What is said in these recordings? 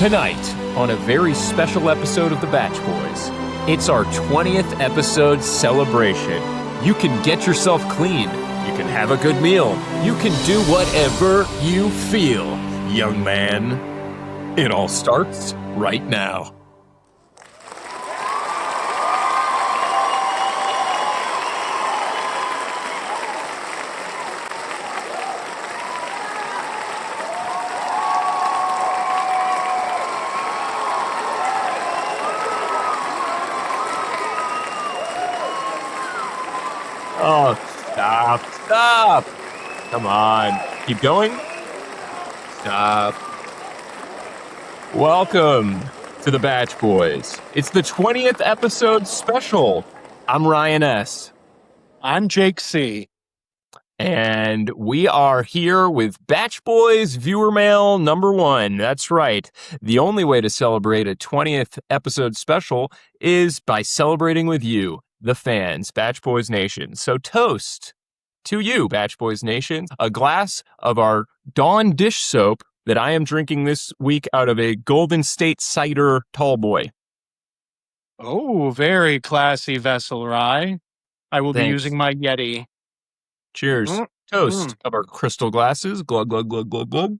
Tonight, on a very special episode of The Batch Boys, it's our 20th episode celebration. You can get yourself clean. You can have a good meal. You can do whatever you feel, young man. It all starts right now. Oh, stop. Come on. Keep going. Stop. Welcome to the Batch Boys. It's the 20th episode special. I'm Ryan S. I'm Jake C. And we are here with Batch Boys viewer mail number 1. That's right. The only way to celebrate a 20th episode special is by celebrating with you, the fans, Batch Boys Nation. So toast to you, Batch Boys Nation, a glass of our Dawn dish soap that I am drinking this week out of a Golden State Cider tall boy. Oh, very classy vessel, Rye. I will be using my Yeti. Cheers. Toast of our crystal glasses. Glug, glug, glug, glug, glug.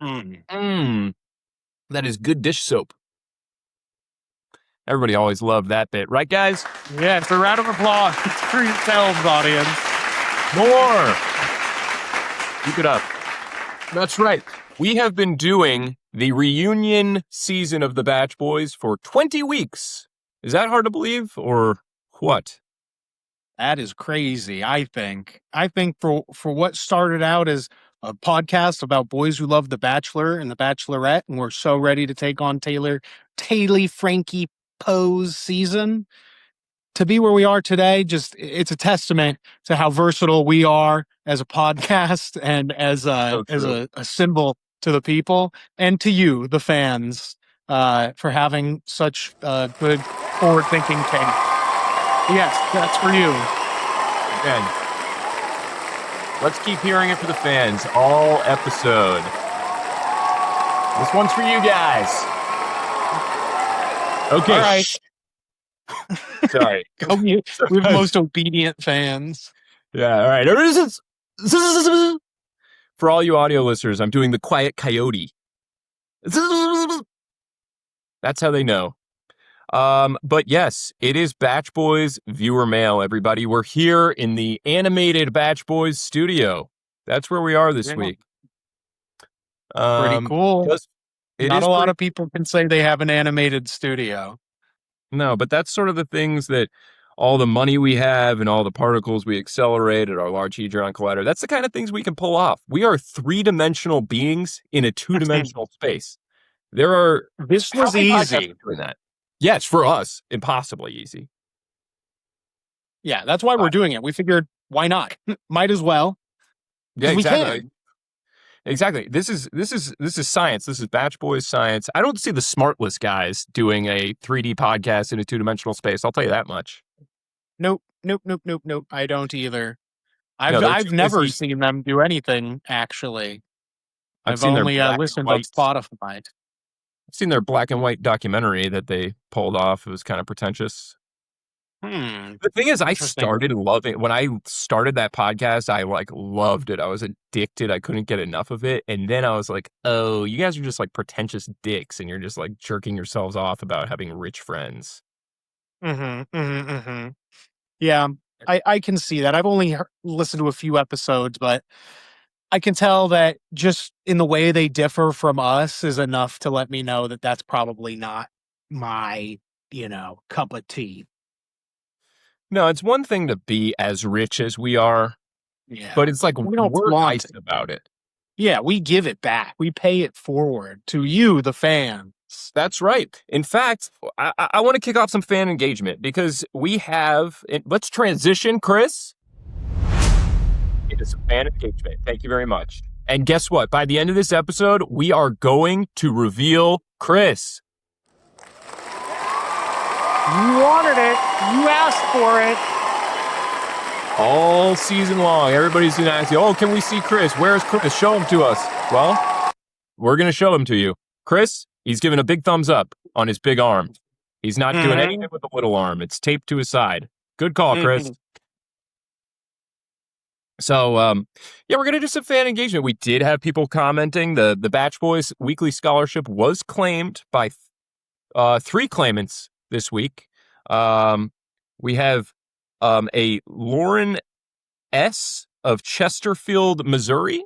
That is good dish soap. Everybody always loved that bit. Right, guys? Yes, a round of applause for yourselves, audience. More! Keep it up. That's right. We have been doing the reunion season of the Batch Boys for 20 weeks. Is that hard to believe, or what? That is crazy, I think. I think for what started out as a podcast about boys who love The Bachelor and The Bachelorette, and we're so ready to take on Taylor, Frankie Poe's season, to be where we are today, just it's a testament to how versatile we are as a podcast and as a symbol to the people and to you, the fans, for having such good forward-thinking take. Yes, that's for you. Again, let's keep hearing it for the fans all episode. This one's for you guys. Okay. All right. Sorry. We're the most obedient fans. Yeah, all right. For all you audio listeners, I'm doing the quiet coyote. That's how they know. But yes, it is Batch Boys viewer mail, everybody. We're here in the animated Batch Boys studio. That's where we are this week. Pretty cool. Not a lot of people can say they have an animated studio. No, but that's sort of the things that all the money we have and all the particles we accelerate at our Large Hadron Collider, that's the kind of things we can pull off. We are three-dimensional beings in a two-dimensional space. This was easy. Doing that. Yes, for us, impossibly easy. Yeah, that's why we're doing it. We figured, why not? Might as well. Yeah, exactly. We can. Exactly. This is science. This is Batch Boys science. I don't see the Smartless guys doing a 3D podcast in a two-dimensional space. I'll tell you that much. Nope. I don't either. I've never seen them do anything, actually. I've only listened on Spotify. I've seen their black and white documentary that they pulled off. It was kind of pretentious. The thing is, I started loving when I started that podcast. I loved it. I was addicted. I couldn't get enough of it. And then I was like, oh, you guys are just like pretentious dicks, and you're just like jerking yourselves off about having rich friends. Yeah, I can see that. I've only listened to a few episodes, but I can tell that just in the way they differ from us is enough to let me know that that's probably not my, cup of tea. No, it's one thing to be as rich as we are, but it's like we're nice about it. Yeah, we give it back. We pay it forward to you, the fans. That's right. In fact, I want to kick off some fan engagement because we have. Let's transition, Chris. It is fan engagement. Thank you very much. And guess what? By the end of this episode, we are going to reveal Chris. You wanted it. You asked for it. All season long, everybody's going to ask you, oh, can we see Chris? Where's Chris? Show him to us. Well, we're going to show him to you. Chris, he's giving a big thumbs up on his big arm. He's not doing anything Mm-hmm. with the little arm. It's taped to his side. Good call, Chris. Mm-hmm. So, yeah, we're gonna do some fan engagement. We did have people commenting. The Batch Boys weekly scholarship was claimed by three claimants this week. We have a Lauren S. of Chesterfield, Missouri.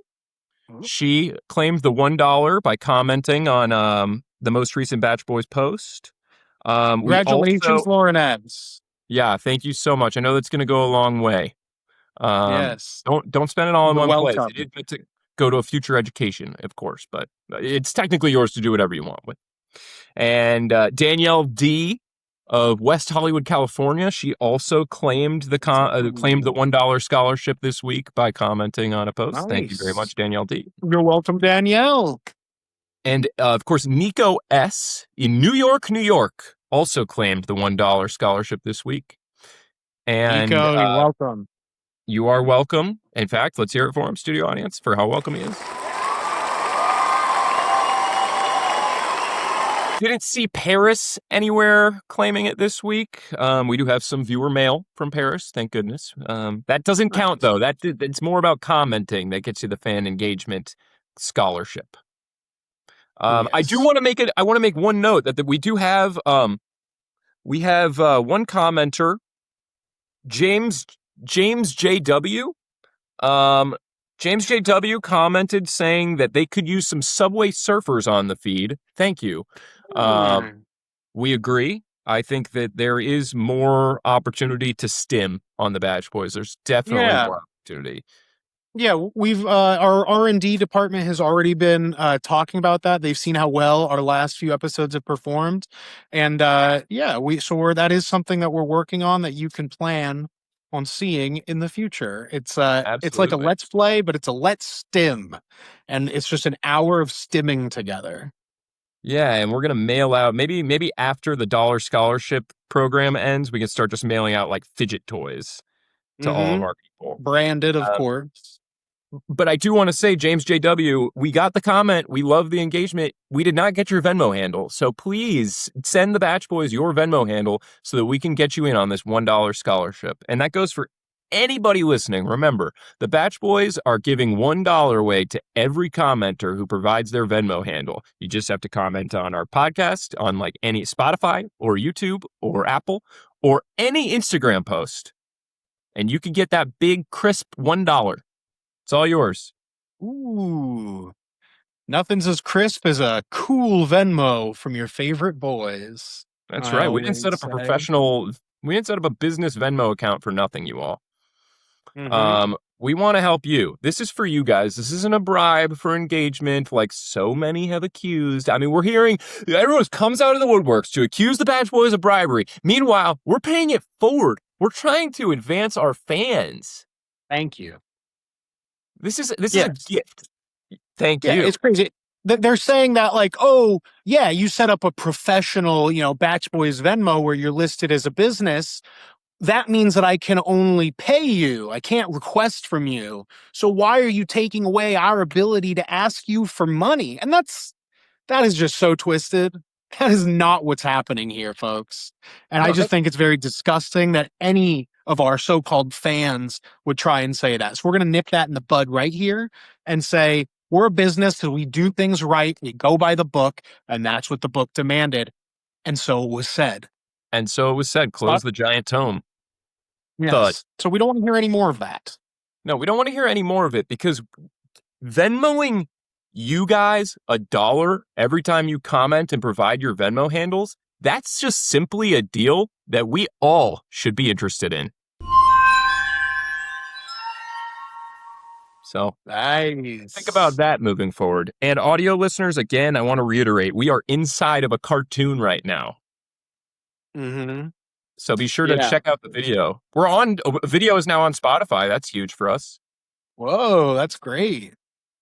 She claimed the $1 by commenting on the most recent Batch Boys post. We Congratulations, also, Lauren Epps. yeah, thank you so much. I know that's going to go a long way. Yes. Don't spend it all in You're one place. It welcome. is meant to go to a future education, of course, but it's technically yours to do whatever you want with. And Danielle D. of West Hollywood, California, she also claimed the $1 scholarship this week by commenting on a post. Thank you very Nice. much, Danielle D. You're welcome, Danielle. And of course, Nico S. in New York, New York, also claimed the $1 scholarship this week. And Nico, you're welcome. you are welcome. In fact, let's hear it for him, studio audience, for how welcome he is. Didn't see Paris anywhere claiming it this week. We do have some viewer mail from Paris, thank goodness. That doesn't count though. It's more about commenting that gets you the fan engagement scholarship. I do Yes. want to make it. I want to make one note that we do have. We have one commenter, James JW. James JW commented saying that they could use some Subway Surfers on the feed. Thank you. We agree. I think that there is more opportunity to stim on the Batch Boys. There's definitely Yeah. more opportunity. Yeah, we've our R&D department has already been talking about that. They've seen how well our last few episodes have performed, and yeah, that is something that we're working on that you can plan on seeing in the future. It's like a Absolutely. let's play, but it's a let's stim, and it's just an hour of stimming together. Yeah, and we're gonna mail out maybe after the dollar scholarship program ends, we can start just mailing out like fidget toys to all of Mm-hmm. our people. Branded, of Uh, course. but I do want to say, James JW, we got the comment. We love the engagement. We did not get your Venmo handle. So please send the Batch Boys your Venmo handle so that we can get you in on this $1 scholarship. And that goes for anybody listening. Remember, the Batch Boys are giving $1 away to every commenter who provides their Venmo handle. You just have to comment on our podcast on like any Spotify or YouTube or Apple or any Instagram post. And you can get that big, crisp $1. It's all yours. Ooh, nothing's as crisp as a cool Venmo from your favorite boys. That's I right. We didn't set always up a say. we didn't set up a business Venmo account for nothing, you all. Mm-hmm. We want to help you. This is for you guys. This isn't a bribe for engagement like so many have accused. I mean, we're hearing everyone comes out of the woodworks to accuse the Batch Boys of bribery. Meanwhile, we're paying it forward. We're trying to advance our fans. Thank you. This is a Yes. gift. Thank Yeah, you. it's crazy. They're saying that like, oh, yeah, you set up a professional, Batch Boys Venmo where you're listed as a business. That means that I can only pay you. I can't request from you. So why are you taking away our ability to ask you for money? And that is just so twisted. That is not what's happening here, folks. And I No, just think it's very disgusting that any of our so-called fans would try and say that. So we're going to nip that in the bud right here and say, we're a business that we do things right. We go by the book, and that's what the book demanded. And so it was said. and so it was said, close the giant tome. Thud. Yes. So we don't want to hear any more of that. No, we don't want to hear any more of it because Venmoing you guys $1 every time you comment and provide your Venmo handles, that's just simply a deal that we all should be interested in. So Nice. think about that moving forward. And audio listeners, again, I want to reiterate, we are inside of a cartoon right now. Mm-hmm. So be sure to Yeah. check out the video. Video is now on Spotify. That's huge for us. Whoa, that's great.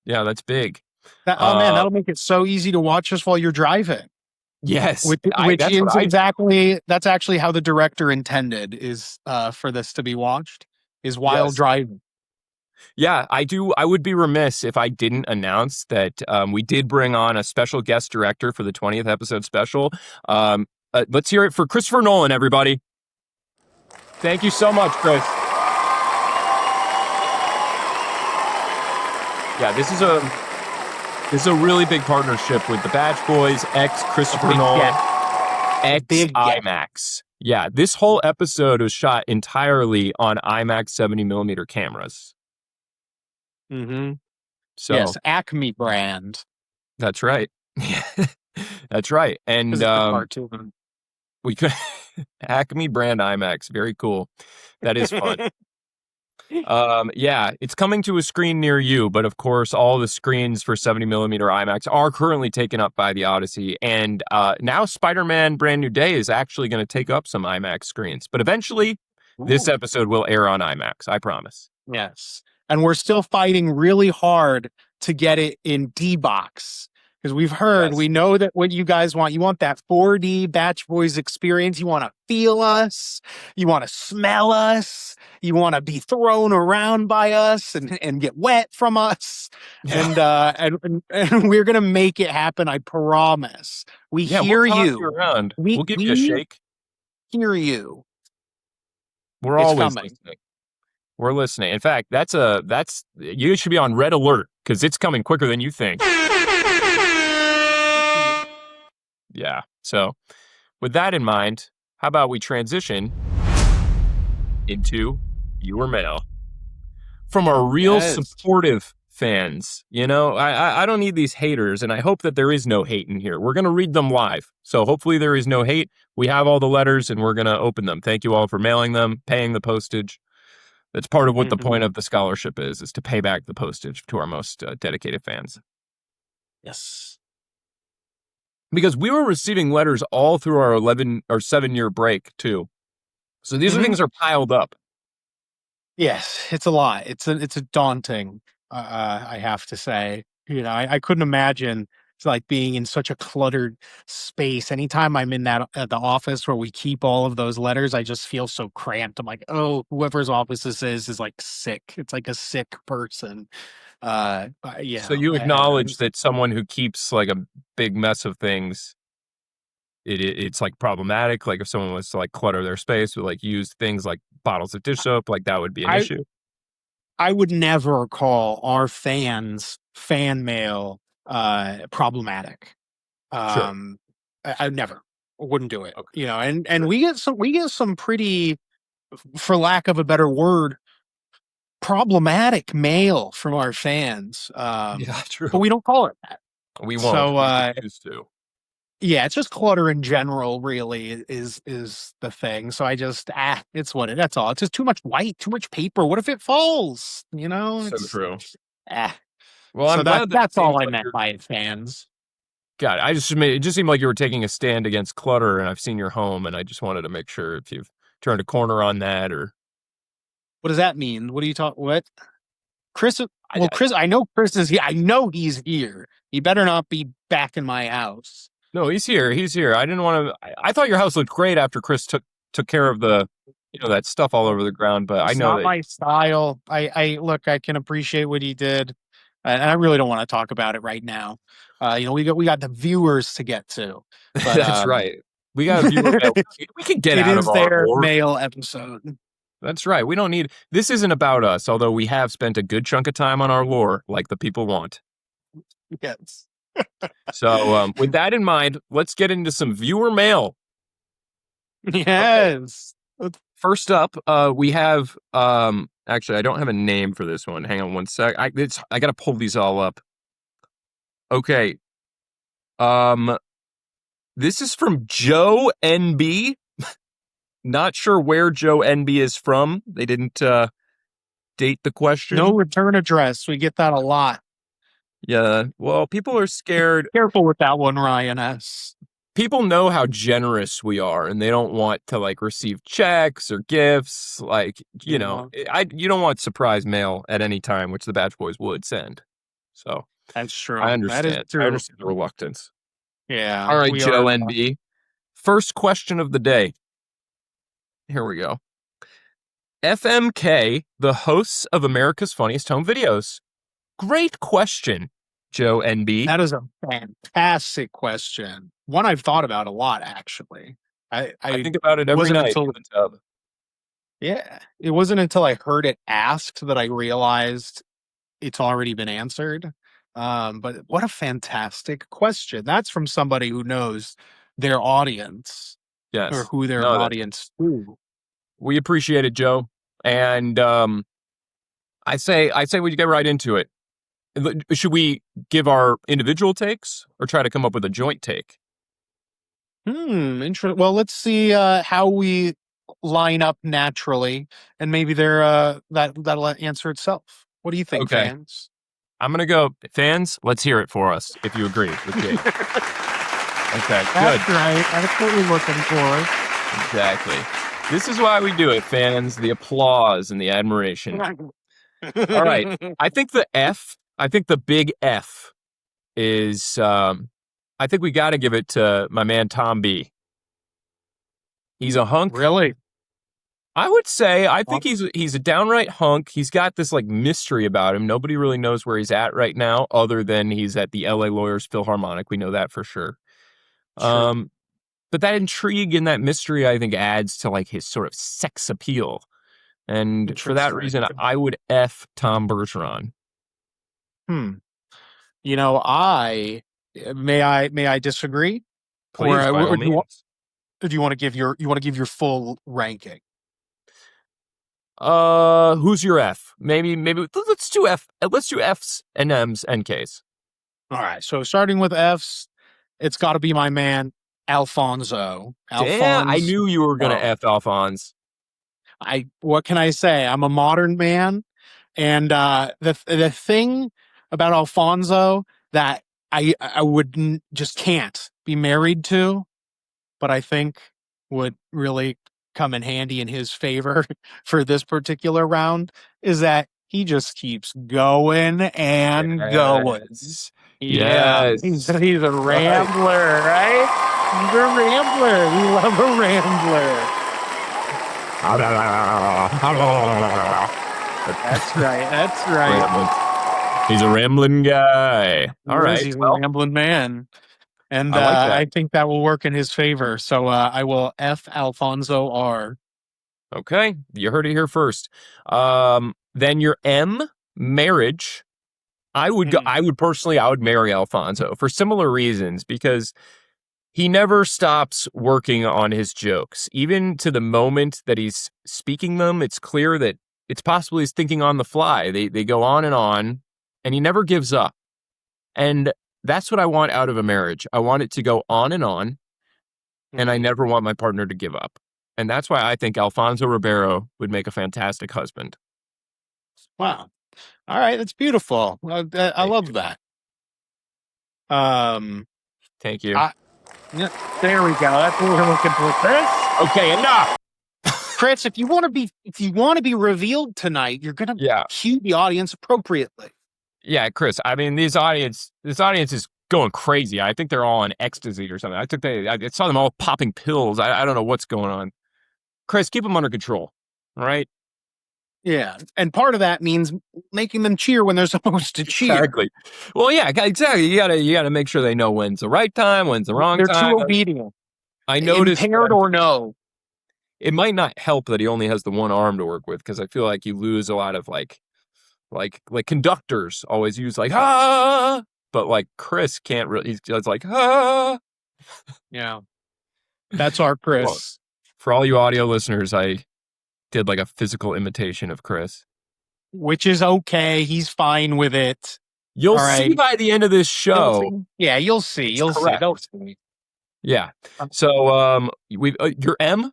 Yeah, that's big. Oh man, that'll make it so easy to watch us while you're driving. Yes, Which that's is what I. that's actually how the director intended is for this to be watched is while Yes. driving. Yeah, I do. I would be remiss if I didn't announce that we did bring on a special guest director for the 20th episode special. Let's hear it for Christopher Nolan, everybody. Thank you so much, Chris. Yeah, this is a really big partnership with the Batch Boys, X A Christopher big Nolan, get. A X big get. IMAX. Yeah, this whole episode was shot entirely on IMAX 70 millimeter cameras. Mm-hmm. So Yes, Acme brand. that's right. That's right. Because And it's a cartoon. we could Acme brand IMAX. Very cool. That is fun. Yeah, it's coming to a screen near you, but of course, all the screens for 70 millimeter IMAX are currently taken up by the Odyssey. And now Spider-Man Brand New Day is actually going to take up some IMAX screens. But eventually, this Ooh. episode will air on IMAX. I promise. Yes. And we're still fighting really hard to get it in D box. Because we Yes. know that what you guys want. You want that 4D Batch Boys experience. You want to feel us. You want to smell us. You want to be thrown around by us and get wet from us. Yeah. And we're gonna make it happen. I promise. We Yeah, we'll hear toss you you. around. We We'll give you a we shake. hear you. We're It's always coming. listening. We're listening. In fact, that's you should be on red alert because it's coming quicker than you think. Yeah. So, with that in mind, how about we transition into viewer mail from our real Yes. supportive fans? I don't need these haters, and I hope that there is no hate in here. We're gonna read them live, so hopefully there is no hate. We have all the letters, and we're gonna open them. Thank you all for mailing them, paying the postage. That's part of what the Mhm. point of the scholarship is to pay back the postage to our most dedicated fans. Yes. Because we were receiving letters all through our 11 or 7 year break too. So these are Mhm. things are piled up. Yes, it's a lot. It's a daunting. I have to say, I couldn't imagine it's like being in such a cluttered space. Anytime I'm in that at the office where we keep all of those letters, I just feel so cramped. I'm like, oh, whoever's office this is like sick. It's like a sick person. So Yeah, you I'm acknowledge that someone who keeps like a big mess of things, it's like problematic. Like if someone was to like clutter their space with like use things like bottles of dish soap, like that would be an I issue. I would never call our fans fan mail problematic. Sure. I never wouldn't do it. Okay. And Good. we get some pretty, for lack of a better word, problematic mail from our fans. Yeah, But true. we don't call it that. We won't. So We refuse to. yeah, it's just clutter in general. Really is the thing. So I just it's what that's all. It's just too much white, too much paper. What if it falls? So It's true. ah. Well, So I'm glad that it that's all seems I like meant you're. by fans. God, it just seemed like you were taking a stand against clutter, and I've seen your home, and I just wanted to make sure if you've turned a corner on that, or What does that mean? What do you talk? What Chris? I, Well, Chris, I know Chris is here. I know he's here. He better not be back in my house. no, he's here. He's here. I didn't want to. I thought your house looked great after Chris took care of that stuff all over the ground. But I It's know not that. my style. I look. I can appreciate what he did, and I really don't want to talk about it right now. We got the viewers to get to, but That's right. We got a viewer mail. We can get it out of is our their lore. mail episode. That's right. We don't need. This isn't about us, although we have spent a good chunk of time on our lore, like the people want. Yes. So, with that in mind, let's get into some viewer mail. Okay. Yes. First up, we have actually I don't have a name for this one. Hang on one sec. I gotta pull these all up. Okay. Um this is from Joe NB. Not sure where Joe NB is from. They didn't date the No question. return address. We get that a lot. Yeah. Well, people are scared. Careful with that one, Ryan S. People know how generous we are and they don't want to like receive checks or gifts like Yeah, you don't want surprise mail at any time, which the Batch Boys would send. So that's I true. That is understand true. the reluctance. Yeah, All right, we Joe are. NB, first question of the day. Here we go. FMK, the hosts of America's Funniest Home Videos? Great question, Joe NB. That is a fantastic question. One I've thought about a lot, actually. I I think about it it every wasn't night in until the tub. yeah, it wasn't until I heard it asked that I realized it's already been answered. But what a fantastic question. That's from somebody who knows their audience or Yes. who their No, that audience to. we appreciate it, Joe. And I say we get right into it. Should we give our individual takes or try to come up with a joint take? Interesting. Well, let's see how we line up naturally, and maybe that'll answer itself. What do you think, Okay. fans? I'm gonna go. Fans, let's hear it for us if you agree with Jake. Okay, good. That's right. That's what we're looking for. Exactly. This is why we do it, fans. The applause and the admiration. All right. I think the big F is I think we gotta give it to my man Tom B. He's a hunk. Really? I would say I think he's a downright hunk. He's got this like mystery about him. Nobody really knows where he's at right now, other than he's at the LA Lawyers Philharmonic. We know that for sure. True. Um, but that intrigue and that mystery, I think, adds to like his sort of sex appeal. And for that Interesting. reason, I would F Tom Bergeron. Hmm. You know, may I disagree, Please, by all or means. do you want to give your full ranking? Who's your F? Maybe let's do F. Let's do Fs and Ms and Ks. All right. So starting with F's, it's got to be my man Alfonso. Damn, I Alfonso. knew you were gonna F Alphonse. I what can I say? I'm a modern man, and the thing about Alfonso that I would just can't be married to, but I think would really come in handy in his favor for this particular round is that he just keeps going and going. Yes. Yeah, he's Yes. he's a Right. rambler, right? He's a rambler. We love a rambler. That's right. That's right. He's a rambling guy. All He is. right. He's a Well, rambling man. And I like that. I think that will work in his favor. So I will F Alfonso R. Okay. You heard it here first. Then your M, marriage. I would personally, I would marry Alfonso for similar reasons because he never stops working on his jokes. Even to the moment that he's speaking them, it's clear that it's possible he's thinking on the fly. They go on, and he never gives up. And that's what I want out of a marriage. I want it to go on, and I never want my partner to give up. And that's why I think Alfonso Ribeiro would make a fantastic husband. Wow. All right, that's beautiful. I Thank love you. that. Um, Thank you. I, yeah, there we go. That's what we're looking for, Chris. Okay, enough. Chris, if you want to be revealed tonight, you're gonna Yeah. cue the audience appropriately. Yeah, Chris. I mean, this audience is going crazy. I think they're all on ecstasy or something. I saw them all popping pills. I don't know what's going on. Chris, keep them under control. All right. Yeah, and part of that means making them cheer when they're supposed to cheer. Exactly. Well, yeah, exactly. You gotta make sure they know when's the right time, when's the wrong They're time. too obedient, I noticed impaired or no. it might not help that he only has the one arm to work with because I feel like you lose a lot of like conductors always use like but like Chris can't really. He's just like Yeah, that's our Well, Chris. for all you audio listeners, I did like a physical imitation of Chris. Which is okay. He's fine with it. You'll All see right. by the end of this You'll show. see. Yeah, you'll see. It's You'll see. correct. Don't see. Yeah. So we your M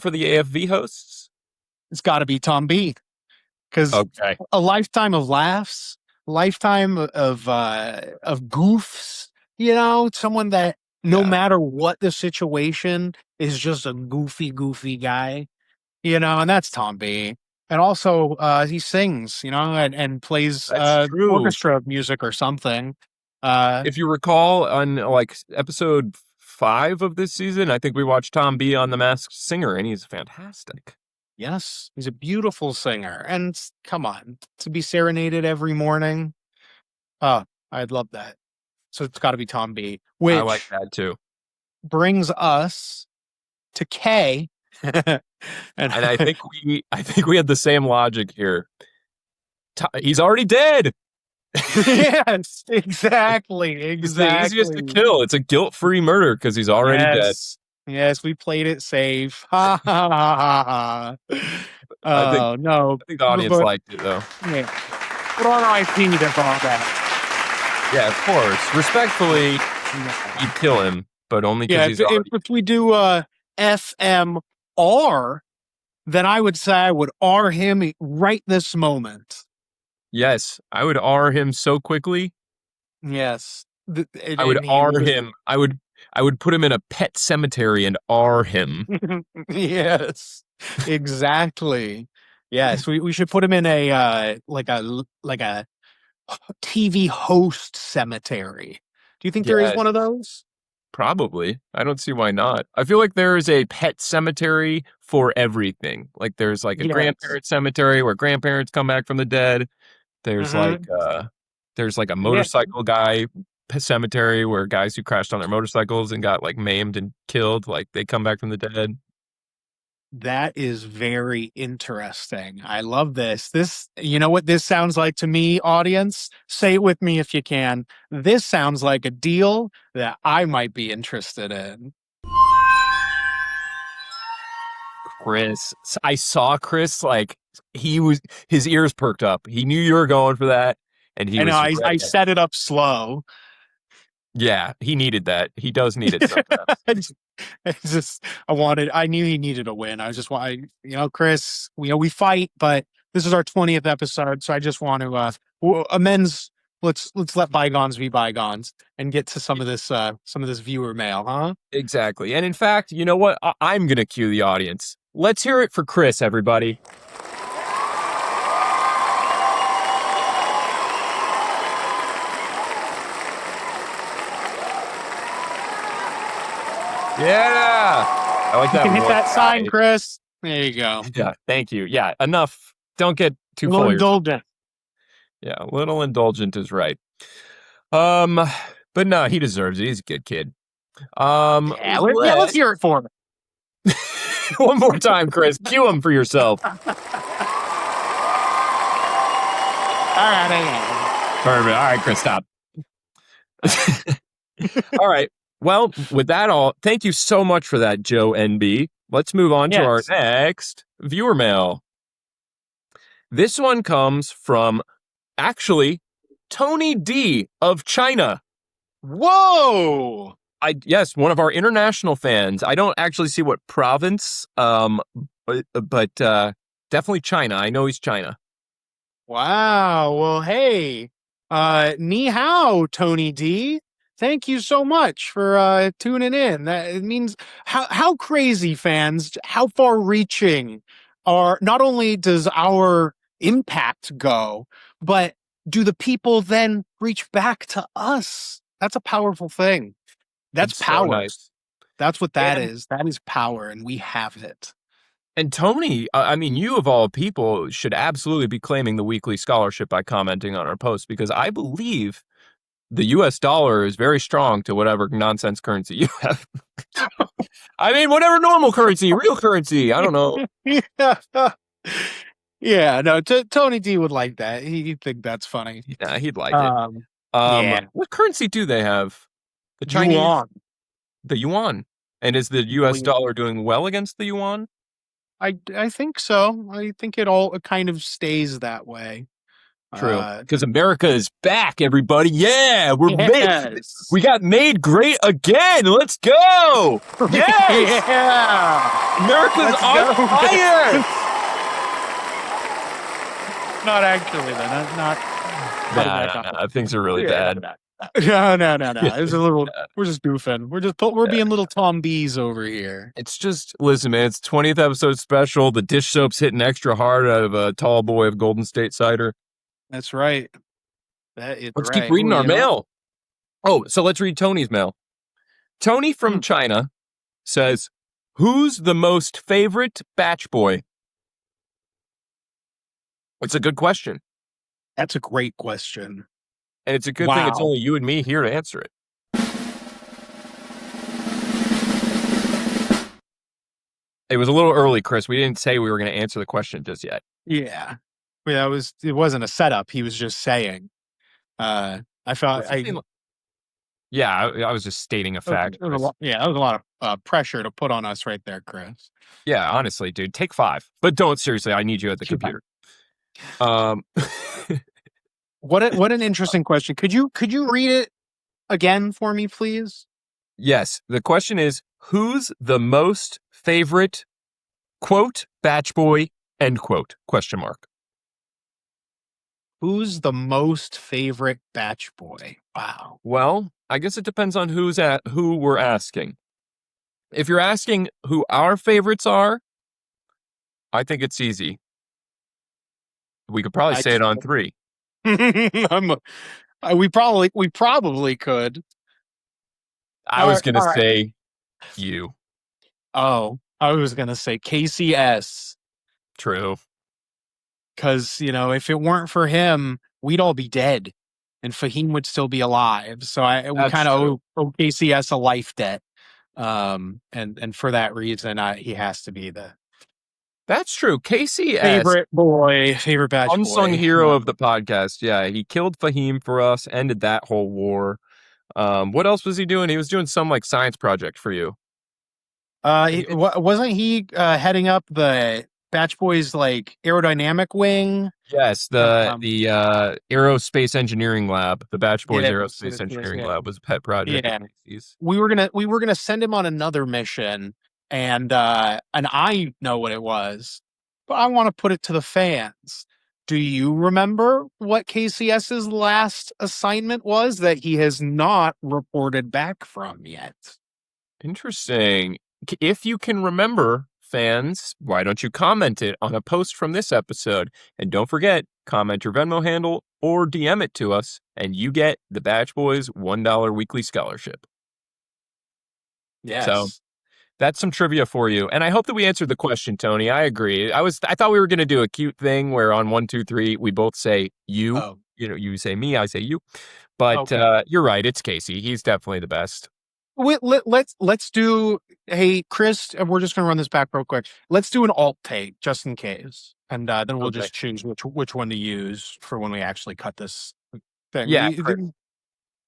for the AFV hosts. It's got to be Tom B. Because Okay. a lifetime of laughs, lifetime of goofs. You know, someone that no Yeah. matter what the situation is just a goofy guy. You know, and that's Tom B. And also, he sings. You know, and plays That's true. orchestra music or something. Uh, If you recall, on like episode 5 of this season, I think we watched Tom B on The Masked Singer, and he's fantastic. Yes, he's a beautiful singer. And come on, to be serenaded every morning. Oh, I'd love that. So it's got to be Tom B, I like which that too. brings us to K. and And I think we had the same logic here. He's already dead. yes, exactly, He's the easiest to exactly. kill. It's a guilt-free murder because he's already dead. Yes, yes, we played it safe. Ha ha ha ha. I think Oh no, I think the audience but liked it though. yeah, but R.I.P. to all that. Yeah, of course. Respectfully, you'd kill him, but only because Yeah, he's if already. we do FMR, then I would say I would R him right this moment. Yes, I would R him so quickly. Yes, I would and he R was. him. I would put him in a pet cemetery and R him. yes, exactly. Yes, we should put him in a like a TV host cemetery. Do you think there is Yes, one of those? probably. I don't see why not. I feel like there is a pet cemetery for everything. Like there's like a Yes. grandparent cemetery where grandparents come back from the dead. There's like Hmm. there's like a Yeah, motorcycle guy cemetery where guys who crashed on their motorcycles and got like maimed and killed, like they come back from the dead. that is very interesting. I love this. You know what this sounds like to me, audience? Say it with me if you can. This sounds like a deal that I might be interested in. Chris, I saw Chris like his ears perked up. He knew you were going for that, and he I know was I ready. set it up slow. Yeah, he needed that. He does need it sometimes. I knew he needed a win. I was just want, Chris, we fight, but this is our 20th episode, so I just want to amends. Let's let bygones be bygones and get to some of this viewer mail, huh? Exactly. And in fact, you know what? I'm gonna cue the audience. Let's hear it for Chris, everybody. Yeah, I like You that can hit one that sign, guy. Chris. There you go. Yeah, thank you. Yeah, enough. Don't get A too little full of yourself. indulgent. Yeah, a little indulgent is right. Um, but no, he deserves it. He's a good kid. Yeah, let's Let hear it for him. one more time, Chris. Cue him for yourself. All right. Perfect. All right, Chris, stop. All right. Well, with that all, thank you so much for that, Joe NB. Let's move on to our Yes. next viewer mail. This one comes from actually Tony D of China. Whoa. Yes, one of our international fans. I don't actually see what province, but definitely China. I know he's China. Wow. Well, hey, ni hao, Tony D. Thank you so much for tuning in. That it means how crazy fans, how far reaching are not only does our impact go, but do the people then reach back to us? That's a powerful thing. That's It's so power. nice. That's what that And is. That is power, and we have it. and Tony, I mean, you of all people should absolutely be claiming the weekly scholarship by commenting on our posts because I believe the US dollar is very strong to whatever nonsense currency you have. I mean, whatever normal currency, real currency. I don't know. yeah. Yeah, no, Tony D would like that. He'd think that's funny. Yeah, he'd like it. Um, yeah, What currency do they have? The Chinese, yuan. the yuan. And is the US We, dollar doing well against the yuan? I think so. I think it kind of stays that way. True. Uh, Because America is back, everybody. Yeah, yes. we got made great again. Let's go. Yes. yeah. America's Let's on go. fire. Not actually, though. Not Nah, things are really bad. no. It's a little. We're just goofing. We're being little Tom B's over here. It's just, listen, man, it's 20th episode special. The dish soap's hitting extra hard out of a tall boy of Golden State cider. That's right. That is Let's keep right. reading Ooh, our you know. mail. Oh, so let's read Tony's mail. Tony from Hmm. China says, who's the most favorite batch boy? It's a good question. That's a great question. And it's a good thing it's Wow. only you and me here to answer it. It was a little early, Chris. We didn't say we were going to answer the question just yet. Yeah. Yeah, it wasn't a setup. He was just saying. I felt What's the I thing? Yeah, I was just stating a That fact, was a Chris. lot. Yeah, that was a lot of pressure to put on us right there, Chris. Yeah, honestly, dude, take 5. But don't seriously. I need you at the Too bad. computer. Um, What an interesting question. Could you read it again for me, please? yes, the question is, who's the most favorite quote batch boy end quote question mark. Who's the most favorite batch boy? Wow. Well, I guess it depends on who we're asking. If you're asking who our favorites are, I think it's easy. We could probably I say it on 3. I'm we probably could. I All was right, gonna all right. say you. Oh, I was gonna say KCS True. because if it weren't for him, we'd all be dead, and Fahim would still be alive. So we That's kind of true. owe KCS a life debt. And for that reason, he has to be the That's true. KCS, favorite batch unsung boy. hero of the podcast. Yeah, he killed Fahim for us, ended that whole war. What else was he doing? He was doing some like science project for you. Wasn't he heading up the batch boys like aerodynamic wing? Yes, the Um, the aerospace engineering lab, the Batch Boys yes, aerospace yes, yes, engineering yeah, lab was a pet project of yeah. Casey's. We were gonna send him on another mission, and I know what it was, but I want to put it to the fans. Do you remember what KCS's last assignment was that he has not reported back from yet? Interesting. If you can remember, fans, why don't you comment it on a post from this episode? And don't forget, comment your Venmo handle or DM it to us, and you get the Batch Boys $1 weekly scholarship. So Yes. that's some trivia for you. And I hope that we answered the question, Tony. I agree. I thought we were gonna do a cute thing where on 1, 2, 3, we both say you. Oh, You say me, I say you. But okay. you're right. It's Casey. He's definitely the best. Let's do. Hey, Chris, we're just gonna run this back real quick. Let's do an alt take just in case, and then we'll Okay. just choose which one to use for when we actually cut this thing. Yeah, Chris.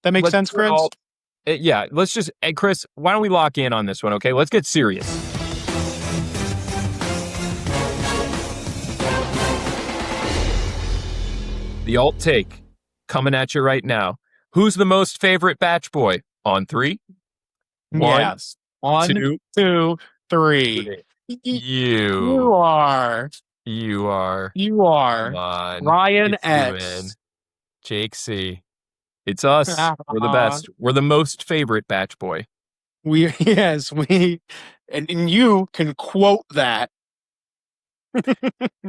That makes Let's sense, do it Chris? all. Yeah, let's just. Hey, Chris, why don't we lock in on this one? Okay, let's get serious. The alt take coming at you right now. Who's the most favorite batch boy? On 3, 1, Yes. One, 2, two, three. 3. Y- You. You are. You are. You Come are on. Ryan It's you in. S. Jake C. It's us. We're the best. We're the most favorite batch boy. We yes we, and you can quote that.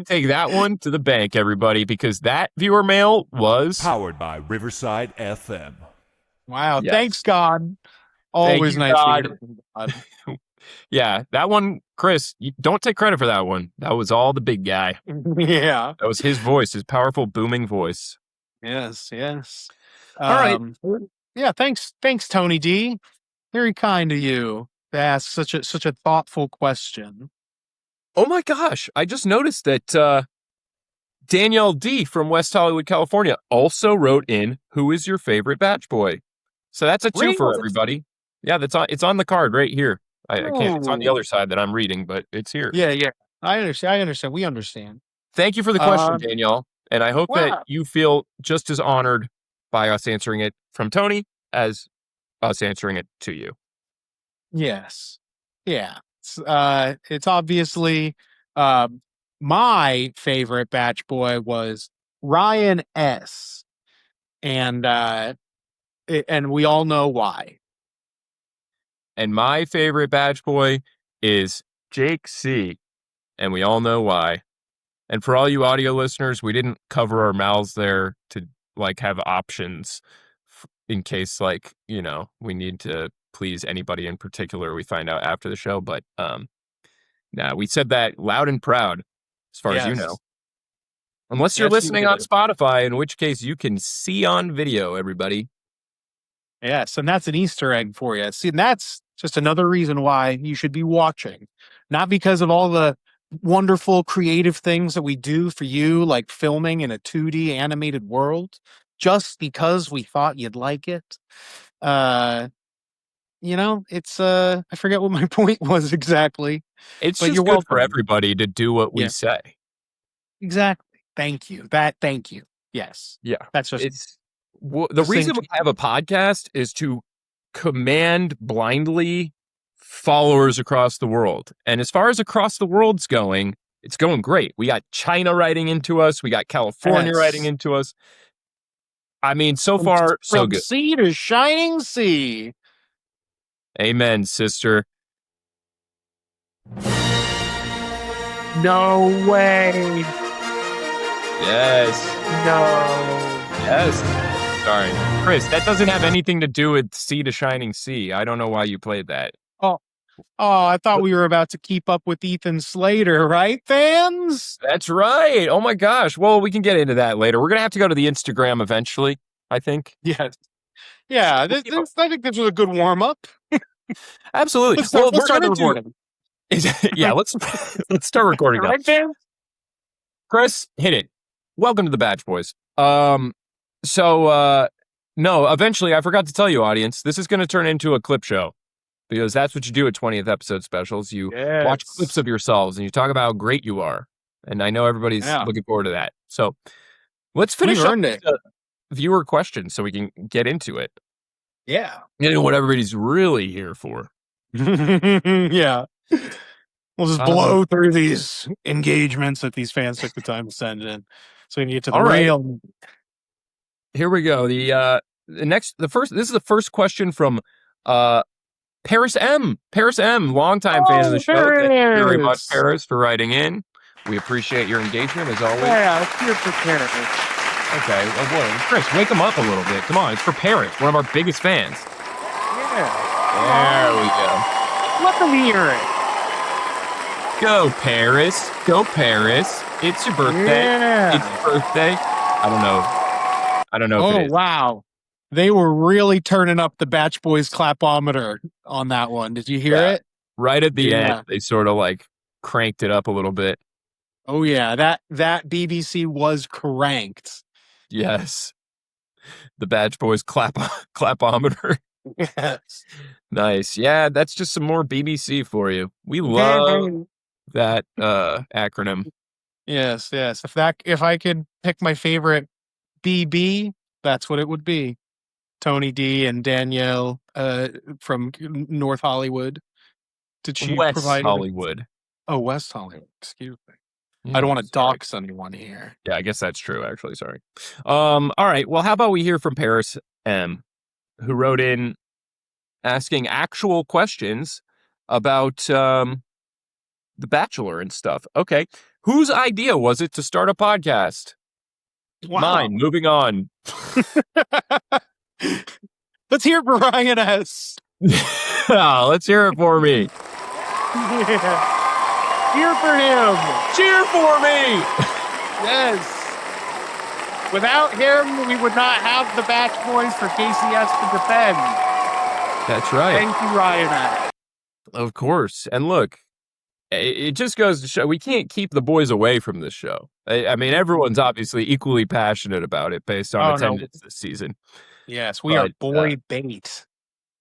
Take that one to the bank, everybody, because that viewer mail was Powered by Riverside FM. Wow. Thanks, yes. God. Thank Always you, nice to hear God. from God. Yeah, that one, Chris, you don't take credit for that one. That was all the big guy. Yeah. That was his voice, his powerful, booming voice. Yes. Yes. All right. Um. Yeah. Thanks, Tony D. Very kind of you to ask such a thoughtful question. Oh my gosh, I just noticed that Danielle D from West Hollywood, California also wrote in, who is your favorite batch boy? So that's a 2 for Really? everybody. Yeah, it's on the card right here. I can't, it's on the Oh. other side that I'm reading, but it's here. Yeah. Yeah. I understand. I understand. We understand. Thank you for the question, Um. Danielle. And I hope that Wow. you feel just as honored by us answering it from Tony as us answering it to you. Yes. Yeah. It's obviously uh, my favorite batch boy was Ryan S. And and we all know why. And my favorite batch boy is Jake C. And we all know why. And for all you audio listeners, we didn't cover our mouths there to like have options in case we need to please anybody in particular we find out after the show. But nah, we said that loud and proud as far as you know. Yes. Unless you're Yes, you listening on did. Spotify, in which case you can see on video, everybody. Yes, and that's an Easter egg for you. See, and that's just another reason why you should be watching. Not because of all the wonderful creative things that we do for you, like filming in a 2D animated world, just because we thought you'd like it. Uh, it's I forget what my point was exactly, It's but you're just good for welcome. everybody to do what we Yeah, say. exactly. Thank you. Thank you. Yes. Yeah. That's just The reason succinct. we have a podcast is to command blindly followers across the world. And as far as across the world's going, it's going great. We got China writing into us, we got California writing Yes. into us. I mean, so From, far, so from good. sea to shining sea. Amen, sister. No way. Yes. No. Yes. Sorry. Chris, that doesn't have anything to do with sea to shining sea. I don't know why you played that. Oh, I thought we were about to keep up with Ethan Slater, right, fans? That's right. Oh my gosh. Well, we can get into that later. We're going to have to go to the Instagram eventually, I think. Yes. Yeah, I think this was a good warm up. Absolutely. Let's Well, we're start the going to do recording. yeah, let's start recording now. Right, fans? Chris, hit it. Welcome to the Batch Boys. No, eventually I forgot to tell you, audience, this is going to turn into a clip show because that's what you do at 20th episode specials. You watch clips of yourselves and you talk about how great you are. And I know everybody's looking forward to that. So let's finish up the viewer questions so we can get into it. Yeah. You know what everybody's really here for. Yeah. We'll just blow through these engagements that these fans took the time to send in, so we can get to the real. Here we go. This is the first question from Paris M. Paris M, longtime fan of the show. Thank you very much, Paris, for writing in. We appreciate your engagement as always. Yeah, it's here for Paris. Okay, well, Chris, wake him up a little bit. Come on, it's for Paris, one of our biggest fans. Yeah. There we go. Let them hear it. Go, Paris. Go, Paris. It's your birthday. Yeah. It's your birthday. I don't know if it is. Wow. They were really turning up the Batch Boys clapometer on that one. Did you hear it? Right at the end, they sort of like cranked it up a little bit. Oh yeah, that BBC was cranked. Yes. The Batch Boys clapometer. Yes. Nice. Yeah, that's just some more BBC for you. We love that acronym. Yes. If I could pick my favorite BB, that's what it would be. Tony D and Danielle from North Hollywood. Did she provide Hollywood? Oh, West Hollywood. Excuse me. Yeah, I don't want to dox anyone here. Yeah, I guess that's true, actually. Sorry. All right. Well, how about we hear from Paris M, who wrote in asking actual questions about The Bachelor and stuff. Okay. Whose idea was it to start a podcast? Wow. Mine. Moving on. Let's hear it for Ryan S. Let's hear it for me. Yeah. Cheer for him. Cheer for me. Yes. Without him, we would not have the Batch Boys for KCS to defend. That's right. Thank you, Ryan S. Of course. And look, it just goes to show we can't keep the boys away from this show. I mean, everyone's obviously equally passionate about it based on attendance this season. Yes, we are boy bait.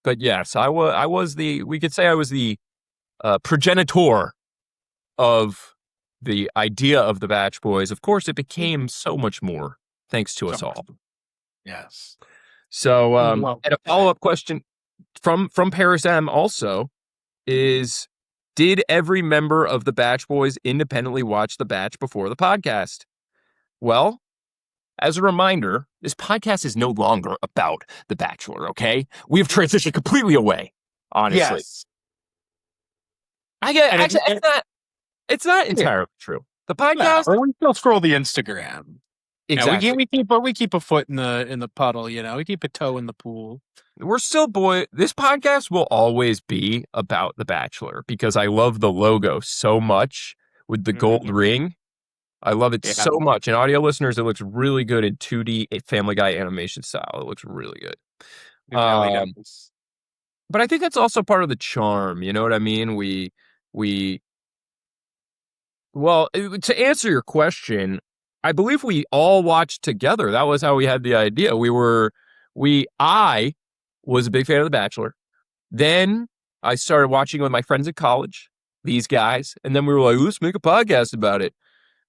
But yes, we could say I was the progenitor of the idea of the Batch Boys. Of course, it became so much more thanks to us all. Yes. So, and a follow-up question from Paris M also is, did every member of the Batch Boys independently watch The Batch before the podcast? Well, as a reminder, this podcast is no longer about The Bachelor, okay? We have transitioned completely away, honestly. Yes. It's not entirely true. The podcast, or we still scroll the Instagram. Exactly. Yeah, we keep a foot in the puddle. We keep a toe in the pool. We're still This podcast will always be about The Bachelor because I love the logo so much with the gold ring. I love it Yeah, so much. And audio listeners, it looks really good in 2D Family Guy animation style. It looks really good. it really Um, does. but I think that's also part of the charm. You know what I mean? We well, to answer your question, I believe we all watched together. That was how we had the idea. I was a big fan of The Bachelor. Then I started watching with my friends at college, these guys, and then we were like, let's make a podcast about it.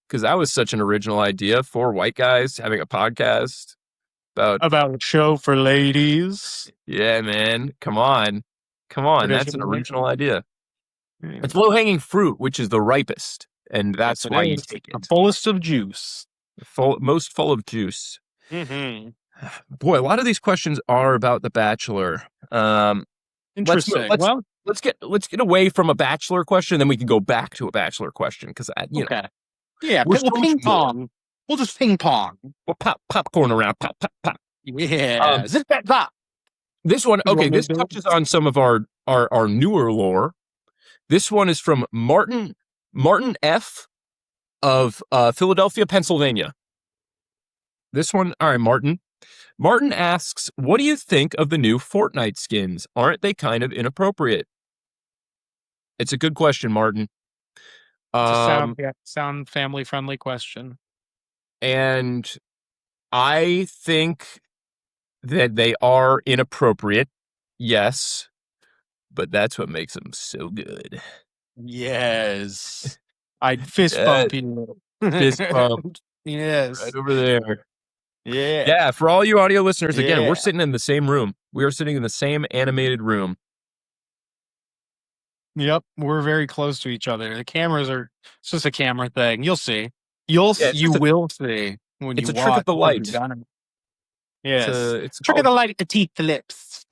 Because that was such an original idea. Four white guys having a podcast about, About a show for ladies. yeah, man, come on. Come on. That's an Traditionally. original idea. Yeah. It's low hanging fruit, which is the ripest. And Yes, that's it why you is. take The it. fullest of juice. Most full of juice. Mm-hmm. Boy, a lot of these questions are about The Bachelor. Let's move, Interesting. Well, let's get away from a Bachelor question, then we can go back to a Bachelor question because okay. Yeah, we're we'll so much ping more. pong. We'll just ping pong. We'll pop popcorn around, pop pop pop. Yeah. Zip that zap. This one, You okay, want me to this do touches it? on some of our newer lore. This one is from Martin F of Philadelphia, Pennsylvania. This one, all right, Martin. Martin asks, "What do you think of the new Fortnite skins? Aren't they kind of inappropriate?" It's a good question, Martin. It's a Um, sound family friendly question. and I think that they are inappropriate. Yes, but that's what makes them so good. Yes. I'd fist Yeah, bump you. fist bump right Yes. over there. Yeah. Yeah, for all you audio listeners, again, we're Yeah. sitting in the same room. We are sitting in the same animated room. Yep. We're very close to each other. The cameras are, it's just a camera thing. You'll see. Yeah, it's You just will see when it's you a trick of watch the because we've light. done it. Yes. It's Trick of called, the light, the teeth, the lips.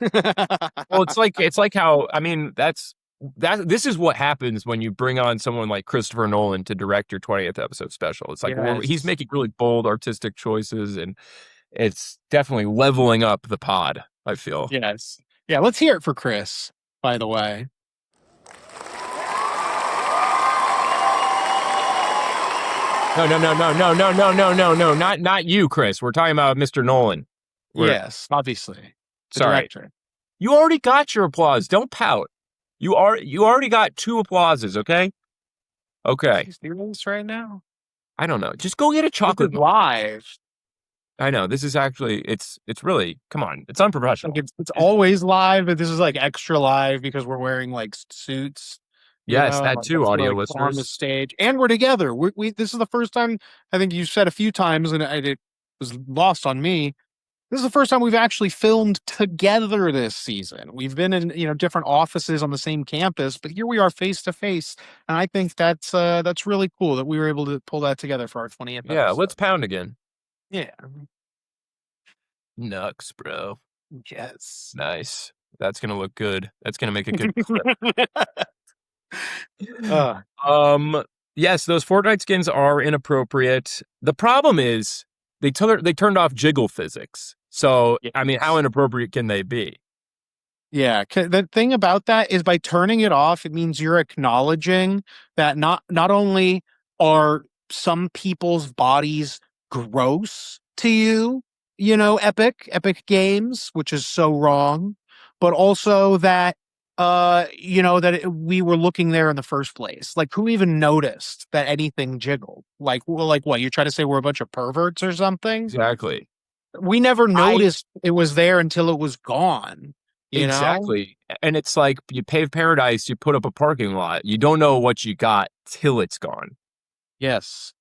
well, it's like how, I mean, this is what happens when you bring on someone like Christopher Nolan to direct your 20th episode special. It's like he's Yes. making really bold artistic choices, and it's definitely leveling up the pod, I feel. Yes. Yeah. Let's hear it for Chris, by the way. No, not you, Chris. We're talking about Mr. Nolan. Yes. Obviously. The Sorry. director. You already got your applause. Don't pout. You already got 2 applauses, okay? Okay. He's doing this right now. I don't know. Just go get a This chocolate. is live. I know. This is actually it's really, come on. It's unprofessional. Like it's always live, but this is like extra live because we're wearing like suits. Yes, that Like, too, we're, audio like, on the listeners. stage, and we're together. We this is the first time. I think you said a few times, and it was lost on me. This is the first time we've actually filmed together this season. We've been in different offices on the same campus, but here we are face to face, and I think that's really cool that we were able to pull that together for our 20th Yeah, episode. let's pound again. Yeah. Nux, bro. Yes. Nice. That's gonna look good. That's gonna make a good clip. uh, Yes, those Fortnite skins are inappropriate. The problem is they turned off jiggle physics. So, I mean, how yes. inappropriate can they be? Yeah, the thing about that is by turning it off, it means you're acknowledging that not only are some people's bodies gross to you, epic games, which is so wrong, but also that we were looking there in the first place. Like, who even noticed that anything jiggled? Like, well, like what? You try to say we're a bunch of perverts or something? Exactly. We never I noticed it was there until it was gone. You know? Exactly. And it's like you pave paradise, you put up a parking lot. You don't know what you got till it's gone. Yes.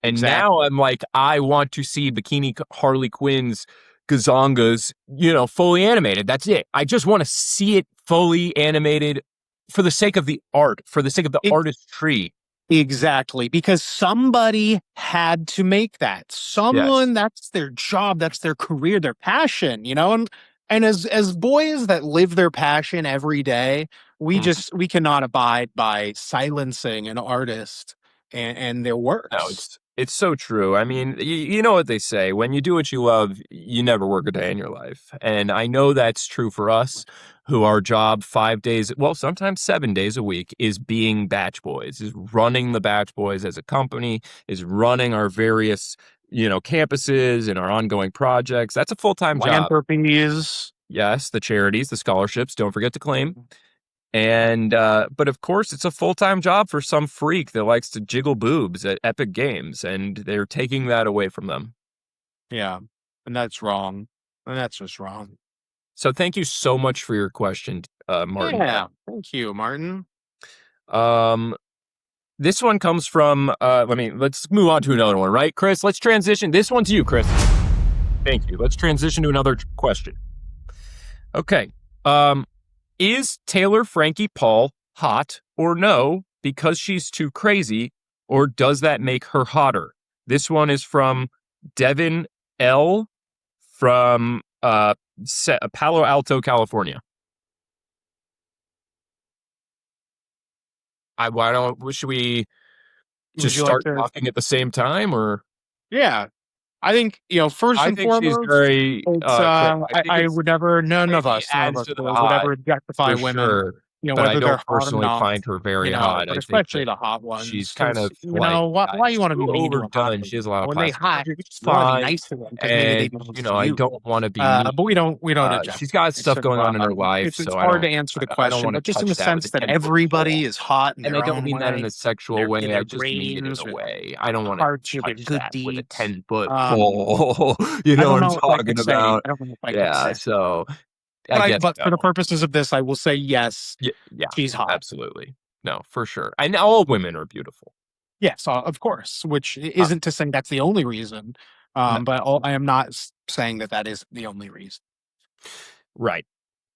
And Exactly. now I'm like, I want to see Bikini Harley Quinn's Gazongas, fully animated. That's it. I just want to see it fully animated for the sake of the art, for the sake of the artistry. Exactly. Because somebody had to make that. Yes. Someone, that's their job, that's their career, their passion, and as boys that live their passion every day, Mhm. we cannot abide by silencing an artist and their No, works. It's so true. I mean, you know what they say, when you do what you love, you never work a day in your life. And I know that's true for us, who our job 5 days, well, sometimes 7 days a week is being Batch Boys, is running the Batch Boys as a company, is running our various, campuses and our ongoing projects. That's a full-time job. Philanthropies. Yes, the charities, the scholarships, don't forget to claim. And but of course, it's a full-time job for some freak that likes to jiggle boobs at Epic Games, and they're taking that away from them. Yeah, and that's wrong. And that's just wrong. So thank you so much for your question, Martin. Yeah, thank you, Martin. Um, this one comes from let's move on to another one, right, Chris? Let's transition. This one's you, Chris. Thank you. Let's transition to another question. Okay. Is Taylor Frankie Paul hot or no because she's too crazy, or does that make her hotter? This one is from Devin L. from Palo Alto, California. Should we Would just you like start to? talking at the same time, or? Yeah, I think first I and think she's foremost, very it's Chris. I think I it's would never, crazy none of adds us to the would hot ever objectify for women, sure, but I whether don't they're hot or personally not, find her very hot. but I think especially that the hot she's ones, kind because of like why you want to too be mean to a hot overdone. She person? has a lot of When they plastic hot, surgery, which is you want to be fine. nice to them because maybe they And do nice to I you. don't want to be mean. But we don't objectify. She's got stuff So, going on in her life, it's so I hard don't. to answer the I don't question, want but to just in touch the that with sense a that 10-foot everybody pole. is hot in And I their don't own mean that in way, a sexual in way. I their just mean it in brains, a with way. I don't want to hardship and touch good that with a deeds. 10-foot Um, pole. You I know don't what I'm know if I talking could say. about? I don't know if I could Yeah. say. So I get it But for the though. purposes of this, I will say yes. Yeah. Yeah. She's hot. Absolutely. No, for sure. And all women are beautiful. Yes, of course. Which Uh, isn't to say that's the only reason. no, I am not saying that that is the only reason. right.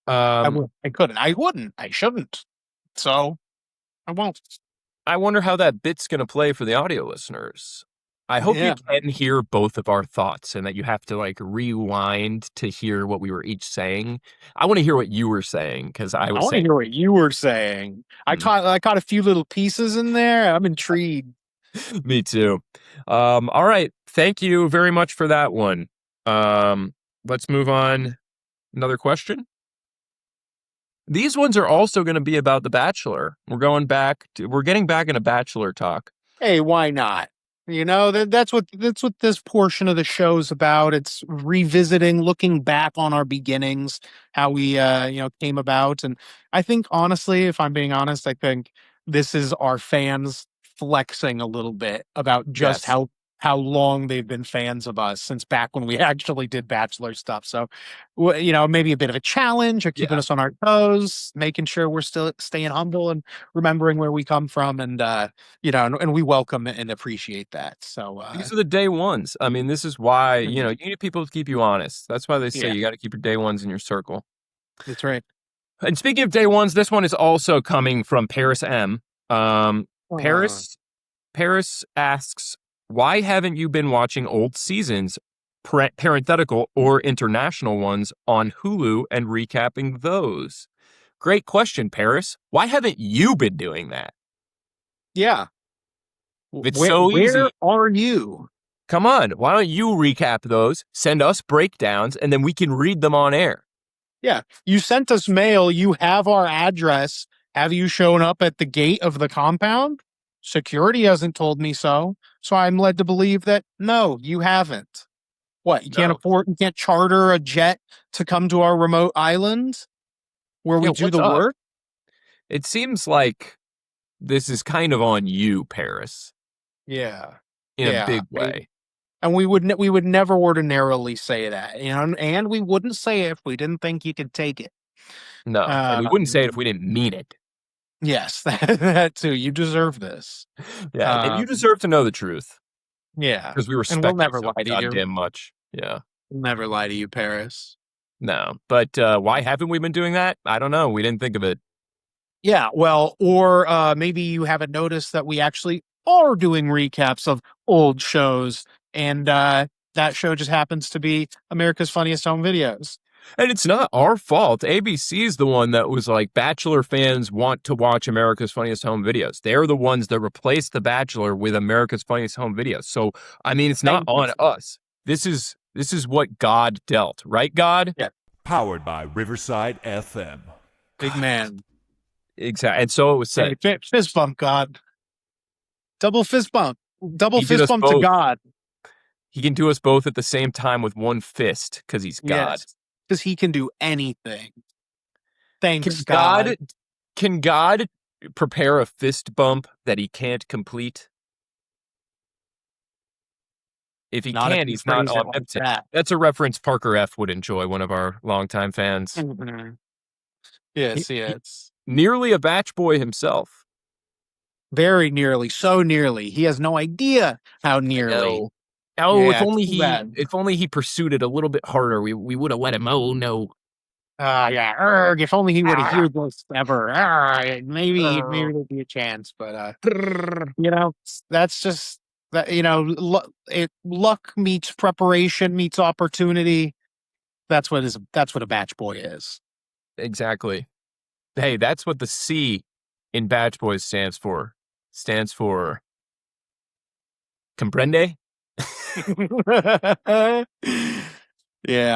I Um, would. I couldn't. I wouldn't. I shouldn't. So I won't. I wonder how that bit's going to play for the audio listeners. I hope you Yeah. can hear both of our thoughts and that you have to like rewind to hear what we were each saying. I want to hear what you were saying because I I was want to saying, hear what you were saying. mm, I caught a few little pieces in there. I'm intrigued. me too. All right. Thank you very much for that one. Let's move on. Another question. These ones are also going to be about The Bachelor. We're getting back into Bachelor talk. Hey, why not? That's what this portion of the show's about. It's revisiting, looking back on our beginnings, how we came about. And I think honestly, if I'm being honest, I think this is our fans flexing a little bit about just Yes. how long they've been fans of us since back when we actually did Bachelor stuff. So, maybe a bit of a challenge or keeping Yeah. us on our toes, making sure we're still staying humble and remembering where we come from. And and we welcome and appreciate that. So, These are the day ones. I mean, this is why, Mhm. you need people to keep you honest. That's why they say Yeah, you got to keep your day ones in your circle. that's right. And speaking of day ones, this one is also coming from Paris M. Uh, Paris asks, why haven't you been watching old seasons, parenthetical or international ones, on Hulu and recapping those? Great question, Paris. Why haven't you been doing that? yeah. It's so Where easy. are you? Come on, why don't you recap those, send us breakdowns, and then we can read them on air? Yeah, you sent us mail. You have our address. Have you shown up at the gate of the compound? Security hasn't told me so. So I'm led to believe that no, you haven't. What? No. You can't charter a jet to come to our remote island where we Yeah, do what's the up? work? It seems like this is kind of on you, Paris, Yeah. in a Yeah. big way. And we would never ordinarily say that, and we wouldn't say it if we didn't think you could take it. No, and we wouldn't say it if we didn't mean it. Yes, that too. You deserve this. Yeah, and you Um, deserve to know the truth yeah, because we and we'll respect you never so lie to you. goddamn much. Yeah, We'll never lie to you, Paris. no, but why haven't we been doing that? I don't know. We didn't think of it. Yeah, well, or maybe you haven't noticed that we actually are doing recaps of old shows, and that show just happens to be America's Funniest Home Videos. And it's not our fault. ABC is the one that was like, Bachelor fans want to watch America's Funniest Home Videos. They're the ones that replaced The Bachelor with America's Funniest Home Videos. So, I mean, it's not Thank you. on us. This is what God dealt, right, God? Yeah, Powered by Riverside FM. big man. Exactly. And so it was said. Hey, fist bump, God. Double fist bump. Double He did fist us bump to both. God. He can do us both at the same time with one fist because he's God. Yes, because he can do anything. Can Thanks, God. God prepare a fist bump that he can't complete? If he Not if can't, you he's not phrase it like omnipotent. that. That's a reference Parker F. would enjoy, one of our longtime fans. Mhm. He- Yes, he- yes. Nearly a batch boy himself. Very nearly, so nearly. He has no idea how nearly. No. Oh, Yeah, it's too bad. if only he pursued it a little bit harder, we would have let him. Oh no. Yeah. Urgh, if only he were to Ah, hear this ever. Maybe oh. there'd be a chance, but Brrr. that's just that. Luck meets preparation meets opportunity. That's what a batch boy is. Exactly. Hey, that's what the C in Batch Boys stands for. Stands for comprende? Yeah,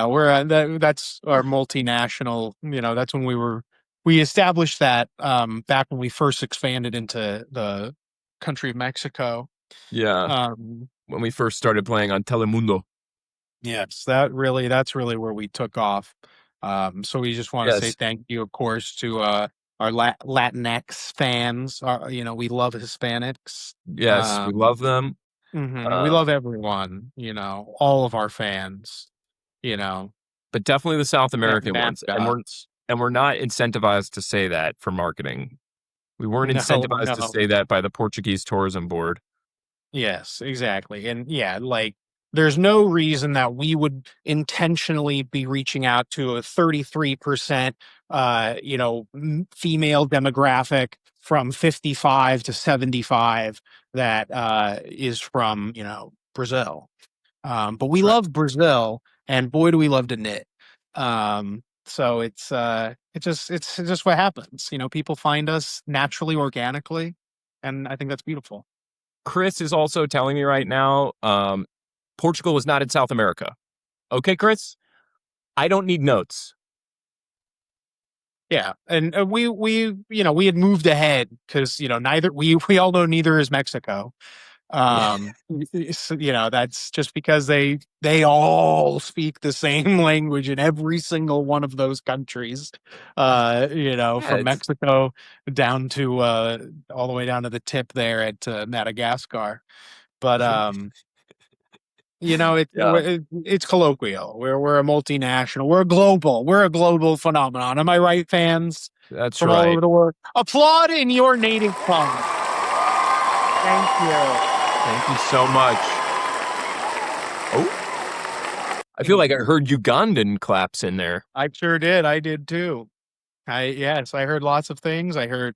that's our multinational. That's when we established that back when we first expanded into the country of Mexico. Yeah. Um, When we first started playing on Telemundo. yes, that's really where we took off. So we just want to say Yes. thank you, of course, to our Latinx fans. We love Hispanics. Yes, we Um, love them. we love Um, everyone. All of our fans. You know, but definitely the South American man ones. gods. And we're not incentivized to say that for marketing. We weren't No, incentivized to no. say that by the Portuguese Tourism Board. Yes, exactly. And yeah, like there's no reason that we would intentionally be reaching out to a 33% female demographic from 55 to 75 that is from, Brazil. But we That's right. love Brazil, and boy do we love to knit. So it's just what happens. People find us naturally, organically, and I think that's beautiful. Chris is also telling me right now, Portugal is not in South America. Okay, Chris? I don't need notes. Yeah, and we had moved ahead because neither we all know neither is Mexico. Yeah. That's just because they all speak the same language in every single one of those countries. Yeah, From Mexico down to all the way down to the tip there at Madagascar. But yeah, it's colloquial. We're a multinational. We're a global phenomenon. Am I right, fans that's from all over right. the world? Applaud in your native tongue. Thank you. Thank you so much. Oh, I feel like I heard Ugandan claps in there. I sure did. I did too. Yes, I heard lots of things. I heard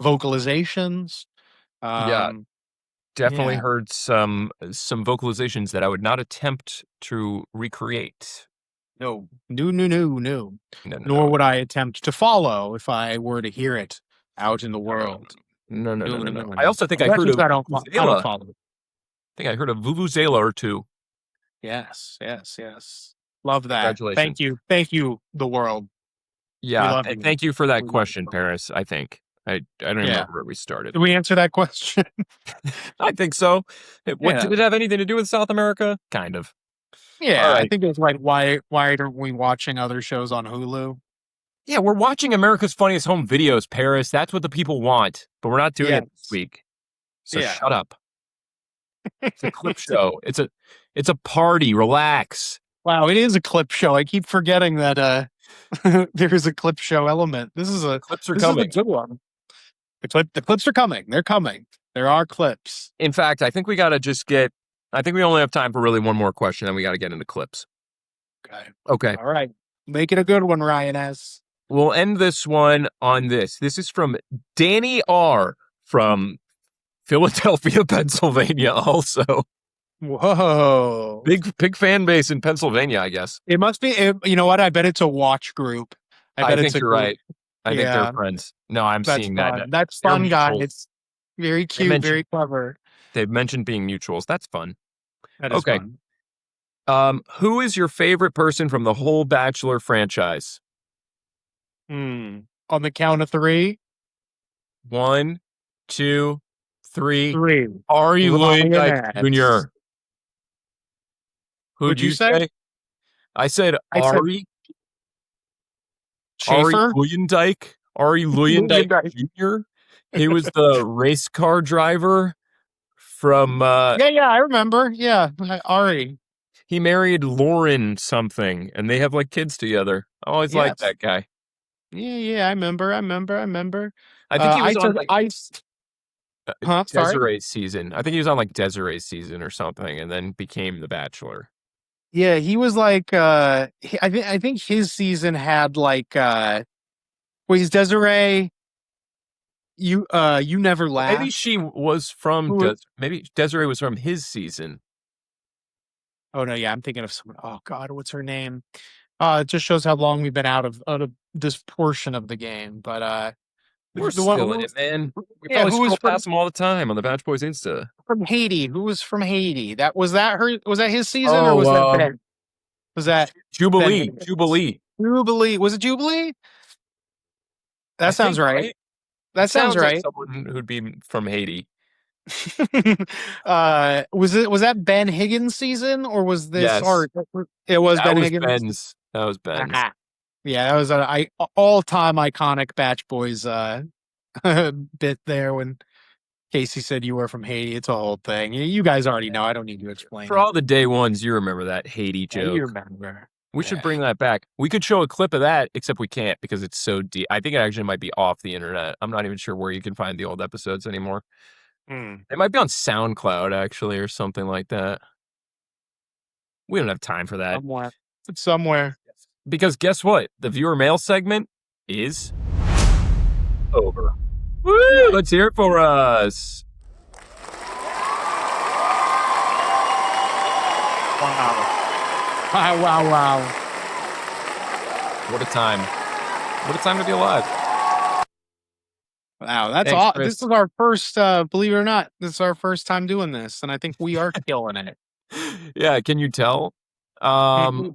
vocalizations. Yeah, Um, definitely yeah. heard some vocalizations that I would not attempt to recreate. No. No, no, no, no. No, no, Nor no, would I attempt to follow if I were to hear it out in the no, no, no, world. no, no, no, No, no, no, no. no, I no. also think I heard Especially a 'cause I don't vuvuzela. follow. I think I heard a vuvuzela or two. Yes, yes, yes. Love that. Congratulations. Thank you, the world. We Yeah, love and you. thank you for that We love question, you. Paris. I think I don't even Yeah. remember where we started. Did we answer that question? I think so. What Yeah. did it have anything to do with South America? Kind of. All Yeah, I right. think it's like why aren't we watching other shows on Hulu? Yeah, we're watching America's Funniest Home Videos, Paris. That's what the people want, but we're not doing it this Yes. week. So Yeah. shut up. It's a clip show. It's a party. Relax. Wow, it is a clip show. I keep forgetting that there is a clip show element. Clips are This is a coming. good one. The clips are coming. They're coming. There are clips. In fact, I think we got to just get. I think we only have time for really one more question, and we got to get into clips. Okay. Okay. All right. Make it a good one, Ryan S. We'll end this one on this. This is from Danny R. from Philadelphia, Pennsylvania, also. Whoa. Big fan base in Pennsylvania, I guess. It must be. You know what? I bet it's a watch group. I I bet it's think a you're group. right. I think they're Yeah, friends. No, I'm that's seeing that. fun. That's They're fun, mutuals. guys. Very They cute. mentioned Very clever. they've mentioned being mutuals. That's fun. That is Okay. fun. Who is your favorite person from the whole Bachelor franchise? On the count of three. One, two, three. Three. Ari Ryan Luyendijk X. Jr. Who'd What'd you you say? say? I said I said Ari Schaefer. Luyendijk. Ari Luyendijk Hyundai. Jr. He was the race car driver from Yeah, I remember. Yeah, Ari. he married Lauren something and they have like kids together. I always liked Yes. that guy. Yeah. I remember. I think he I was on took like ice. Huh? Sorry. Desiree's season. I think he was on like Desiree's season or something and then became the Bachelor. Yeah, he was like. I think his season had like. Wait, is Desiree? You never Maybe laugh. she was from Who? maybe Desiree was from his season. Oh no, yeah, I'm thinking of someone. Oh God, what's her name? It just shows how long we've been out of this portion of the game. But We're the one still in it, man. We yeah, probably who was scroll from past them all the time on the Batch Boys Insta. Haiti? Who was from Haiti? That was that her? Was that his season or Oh, was that Ben? Was that Ben Jubilee. Higgins? Jubilee. Jubilee? Was it Jubilee? I That sounds think, right. right? It That sounds sounds like right. someone who'd be from Haiti. Was that Ben Higgins season or was this Yes. art? It was That Ben was Higgins. Ben's. That was Ben's. Ah, yeah, that was a all time iconic Batch Boys bit there when Casey said you were from Haiti. It's a whole thing. You guys already know. I don't need to explain For it. all the day ones, you remember that Haiti Yeah, you joke. remember. We should Yeah. bring that back. We could show a clip of that, except we can't because it's so deep. I think it actually might be off the internet. I'm not even sure where you can find the old episodes anymore. Hmm. It might be on SoundCloud, actually, or something like that. We don't have time for that. Somewhere. It's somewhere. Because guess what? The viewer mail segment is over. Woo! Let's hear it for us. Wow. What a time. What a time to be alive. Wow, that's Thanks, all. Chris. This is our first, believe it or not, this is our first time doing this, and I think we are killing it. Yeah, can you tell? All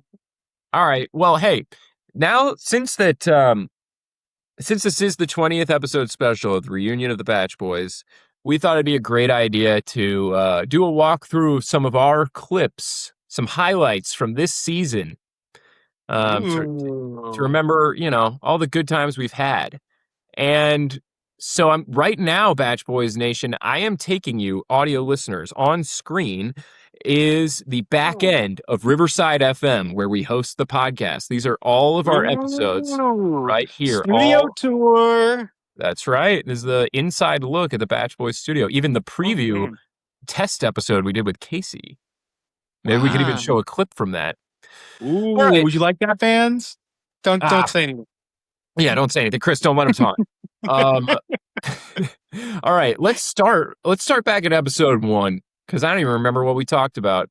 right. Well, hey, now since this is the 20th episode special of the reunion of the Batch Boys, we thought it'd be a great idea to do a walkthrough of some of our clips, some highlights from this season. To remember, all the good times we've had. And so I'm right now, Batch Boys Nation, I am taking you, audio listeners, on screen is the back end of Riverside FM, where we host the podcast. These are all of our episodes right here. Studio tour. That's right. This is the inside look at the Batch Boys studio. Even the preview test episode we did with Casey. Maybe we could even show a clip from that. Ooh, right. would you like that, fans? Don't say anything. Yeah, don't say anything. Chris, don't let him talk. All right, let's start back at episode 1 because I don't even remember what we talked about.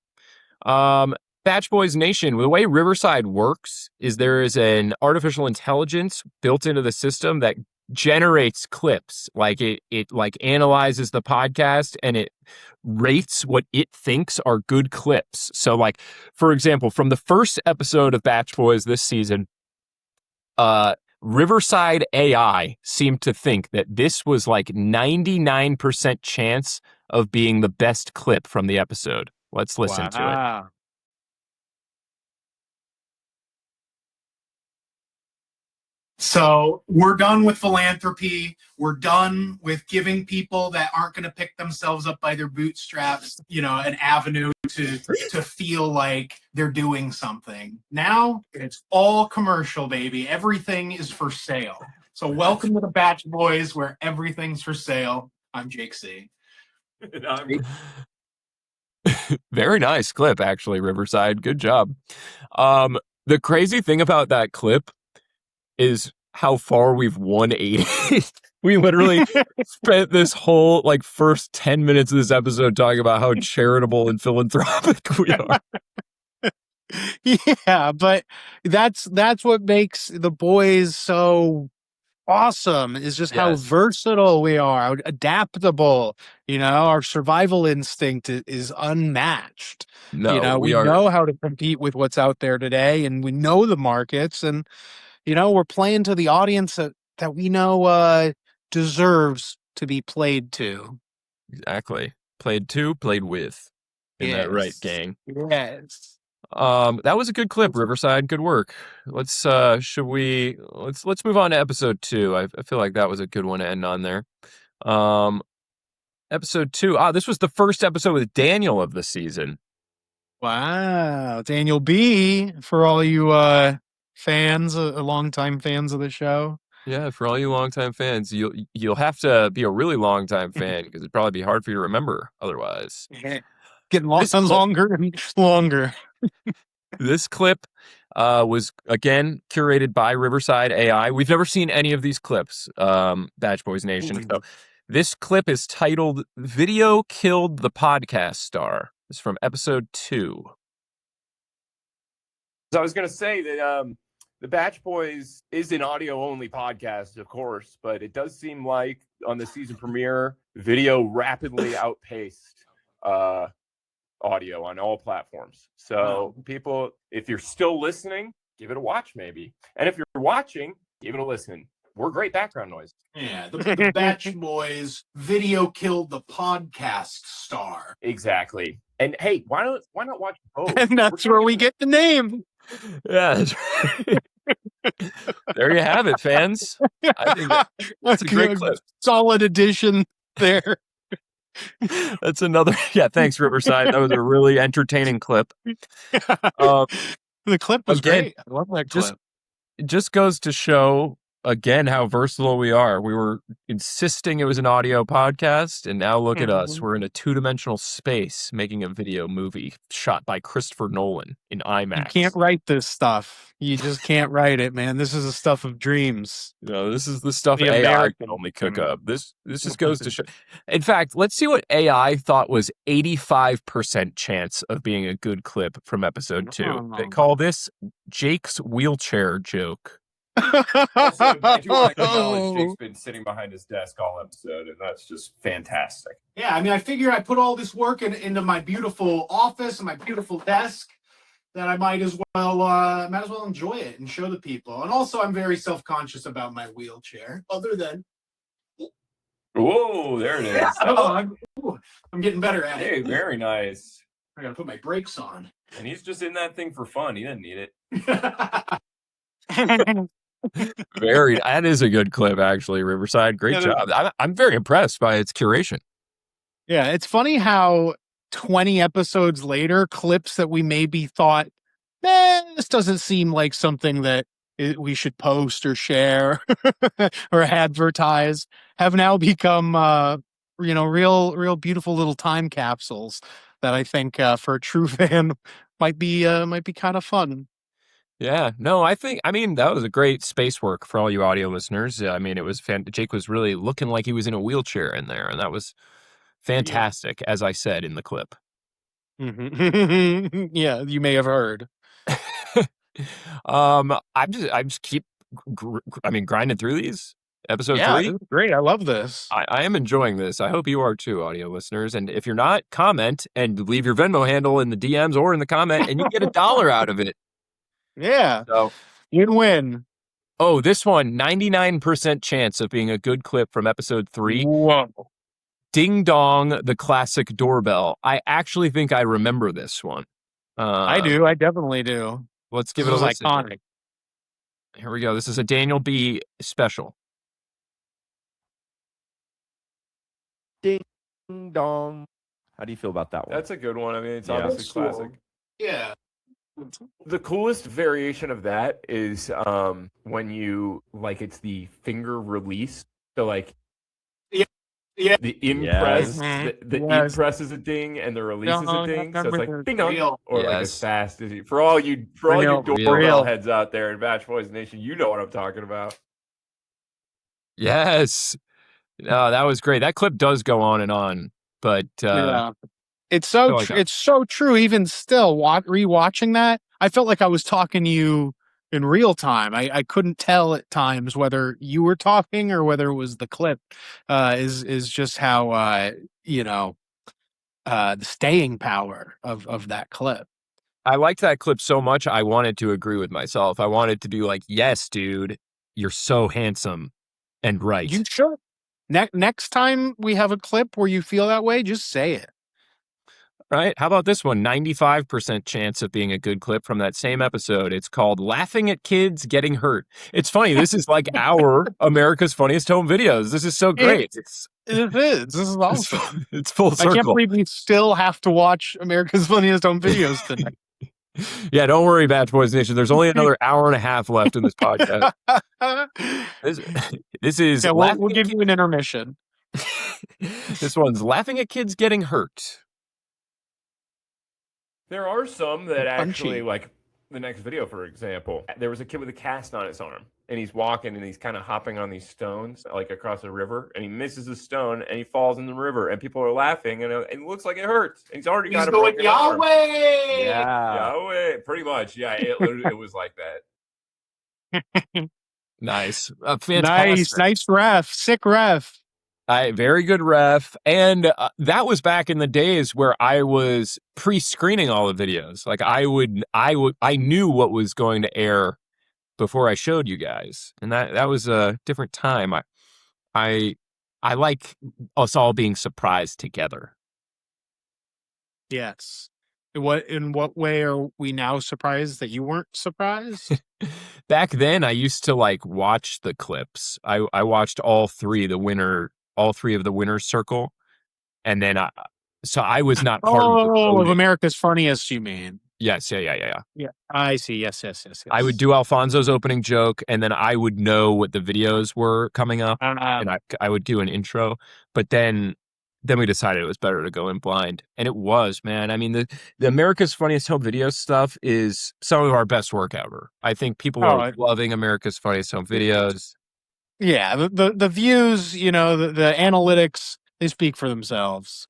Batch Boys Nation, the way Riverside works is there is an artificial intelligence built into the system that generates clips. Like it like analyzes the podcast and it rates what it thinks are good clips. So like, for example, from the first episode of Batch Boys this season, Riverside AI seemed to think that this was like 99% chance of being the best clip from the episode. Let's listen to it. So we're done with philanthropy. We're done with giving people that aren't going to pick themselves up by their bootstraps, an avenue to feel like they're doing something. Now it's all commercial, baby. Everything is for sale. So welcome to the Batch Boys, where everything's for sale. I'm Jake C. Very nice clip, actually, Riverside. Good job. The crazy thing about that clip is how far we've 180. We literally spent this whole first 10 minutes of this episode talking about how charitable and philanthropic we are. Yeah, but that's what makes the boys so awesome, is just how Yes. versatile we are, how adaptable. Our survival instinct is unmatched. No, we We are. know how to compete with what's out there today, and we know the markets, and we're playing to the audience that we know deserves to be played to. Exactly. Played to, played with. In that right, Yes. gang. Yes. That was a good clip, Riverside. Good work. Let's let's move on to episode 2. I feel like that was a good one to end on there. Episode 2. This was the first episode with Daniel of the season. Wow, Daniel B, for all you fans, longtime fans of the show. Yeah, for all you longtime fans, you'll have to be a really longtime fan because it'd probably be hard for you to remember otherwise. Getting This clip- longer and longer. This clip was again curated by Riverside AI. We've never seen any of these clips, Batch Boys Nation. So this clip is titled "Video Killed the Podcast Star." It's from episode 2. So I was going to say that the Batch Boys is an audio-only podcast, of course, but it does seem like on the season premiere, video rapidly outpaced audio on all platforms. So people, if you're still listening, give it a watch maybe. And if you're watching, give it a listen. We're great background noise. Yeah, the Batch Boys video killed the podcast star. Exactly. And hey, why not watch both? And that's where we get the name. Yeah, that's right. There you have it, fans. I think that's a great clip. Solid addition there. That's another. Yeah, thanks, Riverside. That was a really entertaining clip. The clip was again, great. I love that clip. It just goes to show again how versatile we are. We were insisting it was an audio podcast, and now look at us. We're in a 2-dimensional space making a video movie shot by Christopher Nolan in IMAX. You can't write this stuff. You just can't write it, man. This is the stuff of dreams. No, this is the stuff The AI American. can only cook up. This just goes to show. In fact, let's see what AI thought was 85% chance of being a good clip from episode 2. They call this Jake's wheelchair joke. Also, I do want to acknowledge Jake's been sitting behind his desk all episode, and that's just fantastic. Yeah, I mean, I figure I put all this work into my beautiful office and my beautiful desk that I might as well enjoy it and show the people. And also, I'm very self-conscious about my wheelchair. Other than, Whoa, there it is. I'm getting better at Hey, it. very nice. I gotta put my brakes on. And he's just in that thing for fun. He didn't need it. That is a good clip, actually, Riverside. Great job. I'm very impressed by its curation. Yeah, it's funny how 20 episodes later, clips that we maybe thought, this doesn't seem like something that we should post or share or advertise, have now become, real beautiful little time capsules that I think for a true fan might be kind of fun. Yeah, no, I mean, that was a great space work for all you audio listeners. I mean, it was Jake was really looking like he was in a wheelchair in there, and that was fantastic, as I said in the clip. Mm-hmm. Yeah, you may have heard. I just keep, grinding through these. Episode 3? Great. I love this. I am enjoying this. I hope you are too, audio listeners. And if you're not, comment and leave your Venmo handle in the DMs or in the comment, and you get $1 out of it. Yeah. So win-win. Oh, this one, 99% chance of being a good clip from episode 3. Whoa. Ding Dong, the classic doorbell. I actually think I remember this one. I do. I definitely do. Let's give it a listen. Iconic. Here we go. This is a Daniel B. special. Ding dong. How do you feel about that one? That's a good one. I mean, it's Yeah. obviously classic. Yeah. The coolest variation of that is when you it's the finger release. So Yeah. the impress, Yes. the impress is a ding and the release is a ding. So it's like ding dong, or as fast as you. For all you doorbell heads out there in Batch Boys Nation, you know what I'm talking about. Yes. Oh, that was great. That clip does go on, but Yeah. It's I so feel like it's so true. Even still, rewatching that, I felt like I was talking to you in real time. I couldn't tell at times whether you were talking or whether it was the clip. Is just how you know the staying power of that clip. I liked that clip so much. I wanted to agree with myself. I wanted to be like, yes, dude, you're so handsome and You right. should. Next time we have a clip where you feel that way, just say it. Right? How about this one? 95% chance of being a good clip from that same episode. It's called Laughing at Kids Getting Hurt. It's funny. This is like our America's Funniest Home Videos. This is so It, great. it is. This is It's, awesome. it's full I can't circle. believe we still have to watch America's Funniest Home Videos tonight. Yeah, don't worry, Batch Boys Nation. There's only another hour and a half left in this podcast. This, this is Yeah, we'll laughing give you an intermission. This one's laughing at kids getting hurt. There are some that actually, Punchy. like the next video, for example, there was a kid with a cast on his arm, and he's walking and he's kind of hopping on these stones, like across a river, and he misses the stone and he falls in the river, and people are laughing, and it looks like it hurts. And he's already got He's a going broken arm. Yahweh. Yeah, pretty much. Yeah, it was like that. Nice. Fantastic. Nice ref. Sick ref. Very good ref. And that was back in the days where I was pre-screening all the videos. Like I knew what was going to air before I showed you guys. And that was a different time. I like us all being surprised together. Yes. In what way are we now surprised that you weren't surprised? Back then I used to like watch the clips. I watched all three of the winner's circle. And then so I was not part of the Oh, of voting. America's Funniest, you mean? Yes, yeah. Yeah, I see. Yes. I would do Alfonso's opening joke, and then I would know what the videos were coming up, and I would do an intro. But then we decided it was better to go in blind, and it was, man. I mean, the America's Funniest Home Video stuff is some of our best work ever. I think people are loving America's Funniest Home Videos. Yeah, the views, you know, the analytics, they speak for themselves.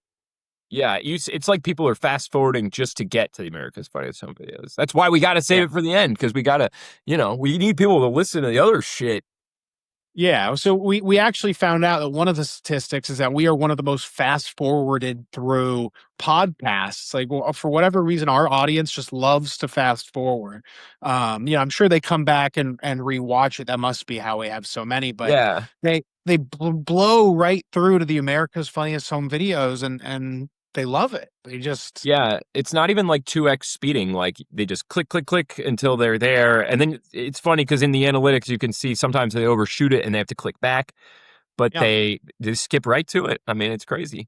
Yeah, it's like people are fast forwarding just to get to the America's Funniest Home Videos. That's why we got to save it for the end, because we got to, we need people to listen to the other shit. Yeah, so we actually found out that one of the statistics is that we are one of the most fast forwarded through podcasts. Like, well, for whatever reason, our audience just loves to fast forward. I'm sure they come back and rewatch it. That must be how we have so many. But Yeah. they blow right through to the America's Funniest Home Videos, and they love it. They just Yeah, it's not even like 2x speeding. Like they just click, click, click until they're there. And then it's funny because in the analytics, you can see sometimes they overshoot it and they have to click back, but they just skip right to it. I mean, it's crazy.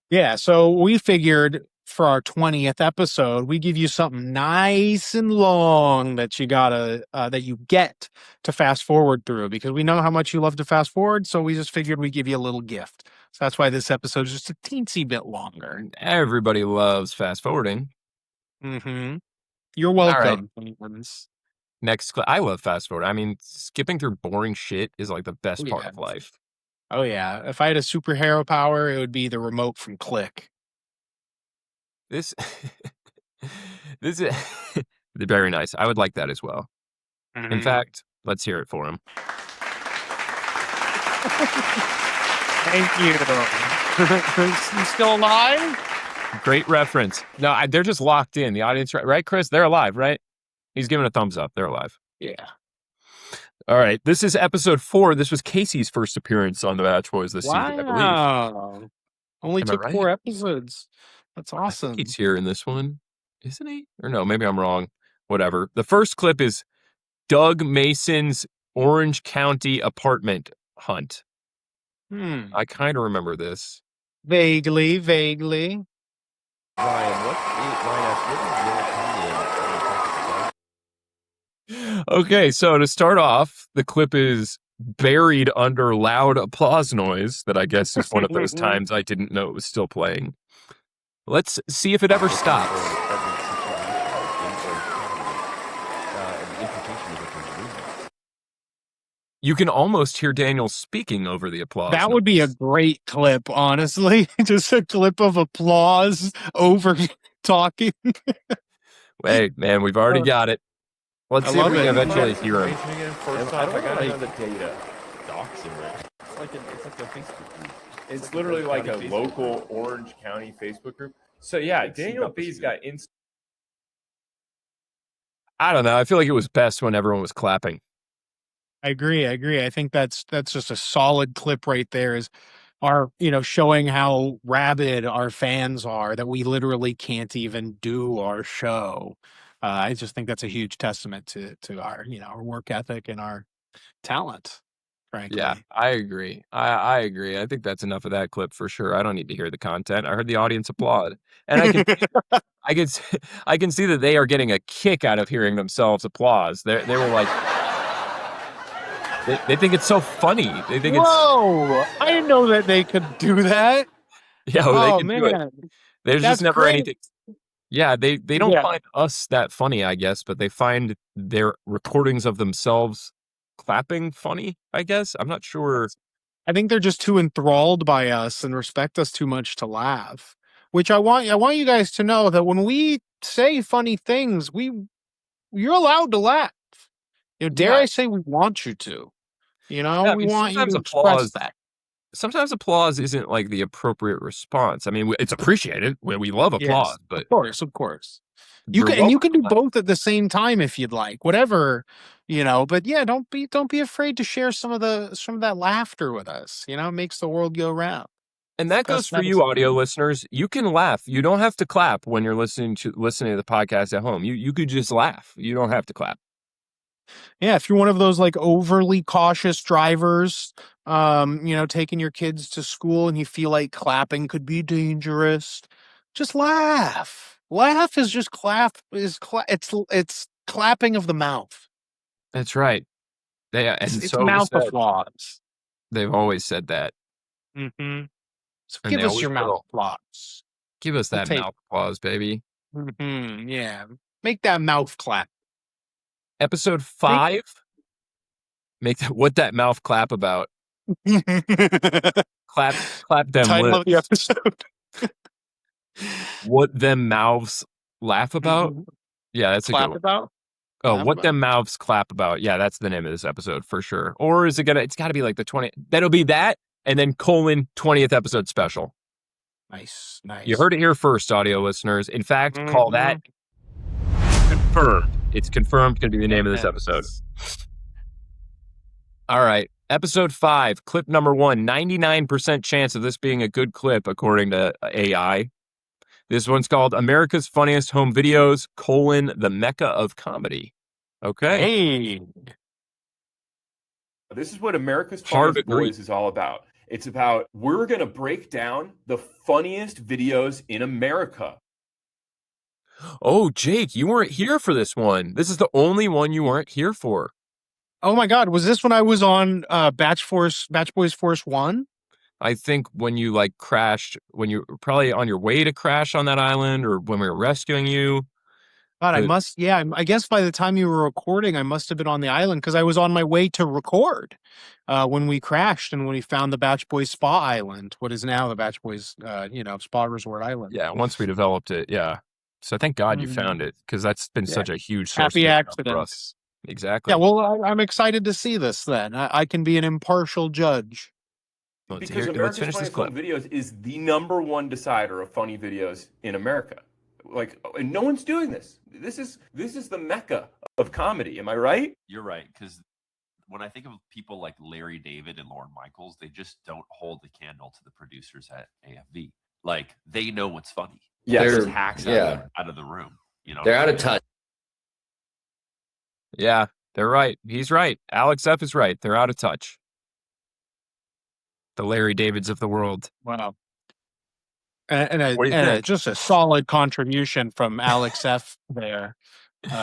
Yeah, so we figured for our 20th episode, we give you something nice and long that you gotta that you get to fast forward through, because we know how much you love to fast forward. So we just figured we'd give you a little gift. So that's why this episode is just a teensy bit longer. Everybody loves fast forwarding. Mm-hmm. You're All right. welcome. Next, I love fast forward. I mean, skipping through boring shit is like the best part of life. Oh yeah. If I had a superhero power, it would be the remote from Click. This is very nice. I would like that as well. Mm-hmm. In fact, let's hear it for him. Thank you. You still alive? Great reference. No, they're just locked in. The audience, right, Chris? They're alive, right? He's giving a thumbs up. They're alive. Yeah. All right. This is episode 4. This was Casey's first appearance on the Batch Boys this season, I believe. Wow. Only Am I took right? 4 episodes. That's I awesome. think he's here in this one, isn't he? Or no, maybe I'm wrong. Whatever. The first clip is Doug Mason's Orange County apartment hunt. I kind of remember this. Vaguely. Ryan, what is your opinion? Okay, so to start off, the clip is buried under loud applause noise that I guess is one of those times I didn't know it was still playing. Let's see if it ever stops. You can almost hear Daniel speaking over the applause. That would be a great clip, honestly. Just a clip of applause over talking. Hey, man, we've already got it. Let's I see if love we can it. eventually hear him. First off, I gotta know the data. Doxing it. It's like a Facebook group. It's literally like a local Orange County Facebook group. So yeah, Daniel B's got I don't know. I feel like it was best when everyone was clapping. I agree. I think that's just a solid clip right there. Is our showing how rabid our fans are that we literally can't even do our show. I just think that's a huge testament to our our work ethic and our talent. Frankly, Yeah, I agree. I agree. I think that's enough of that clip for sure. I don't need to hear the content. I heard the audience applaud, and I can I can see that they are getting a kick out of hearing themselves applause. They were like. They think it's so funny. They think whoa! I didn't know that they could do that. they Oh can do it. man, There's just that's never great. anything. Yeah, they don't Yeah. find us that funny, I guess, but they find their recordings of themselves clapping funny, I guess. I'm not sure. I think they're just too enthralled by us and respect us too much to laugh. Which I want you guys to know that when we say funny things, you're allowed to laugh. Dare Yeah. I say we want you to. Yeah, I We mean, want you sometimes to express applause that. sometimes applause isn't like the appropriate response. I mean, it's appreciated. We love applause, Yes, but of course. you're You can do welcome. both at the same time if you'd like. Whatever, but yeah, don't be afraid to share some of that laughter with us. It makes the world go round. And that goes Best for you, medicine. audio listeners. You can laugh. You don't have to clap when you're listening to the podcast at home. You could just laugh. You don't have to clap. Yeah, if you're one of those like overly cautious drivers, taking your kids to school and you feel like clapping could be dangerous, just laugh. Laugh is just it's clapping of the mouth. That's right. And It's so mouth said. applause. They've always said that. Mm-hmm. So And give they us always your mouth will. applause. Give us We'll that take. mouth applause, baby. Mm-hmm. Yeah, make that mouth clap. Episode 5. Make what that mouth clap about. Clap them Title lips. of the episode. What them mouths laugh about? Yeah, that's a good Clap one. about. Oh, Clap what about. them mouths clap about. Yeah, that's the name of this episode for sure. Or is it's got to be like the 20. That'll be that and then : 20th episode special. Nice. You heard it here first, audio listeners. In fact, call that Mm-hmm. confirmed. It's confirmed going to be the name of this episode. All right. Episode 5, clip number 1. 99% chance of this being a good clip, according to AI. This one's called America's Funniest Home Videos, the Mecca of Comedy. Okay. Hey. This is what America's Hard Funniest agree. Boys is all about. It's about we're going to break down the funniest videos in America. Oh, Jake, you weren't here for this one. This is the only one you weren't here for. Oh my God, was this when I was on Batch Boys Force 1? I think when you crashed, when you were probably on your way to crash on that island or when we were rescuing you. God, But I guess by the time you were recording, I must have been on the island because I was on my way to record when we crashed and when we found the Batch Boys Spa Island, what is now the Batch Boys, Spa Resort Island. yeah, once we developed it, yeah. So thank God you found it because that's been such a huge source of Happy income for us. accidents. Exactly. Yeah, well, I'm excited to see this then. I can be an impartial judge. Let's Because finish America's this Funniest clip. Home Videos is the #1 decider of funny videos in America. And no one's doing this. This is the Mecca of comedy. Am I right? You're right, because when I think of people like Larry David and Lorne Michaels, they just don't hold the candle to the producers at AFV. Like, they know what's funny. Yeah, They're they're- just hacks out of the room. They're out of touch. Yeah, they're right. He's right. Alex F is right. They're out of touch. The Larry Davids of the world. Wow. What do you think? Just a solid contribution from Alex F there. Really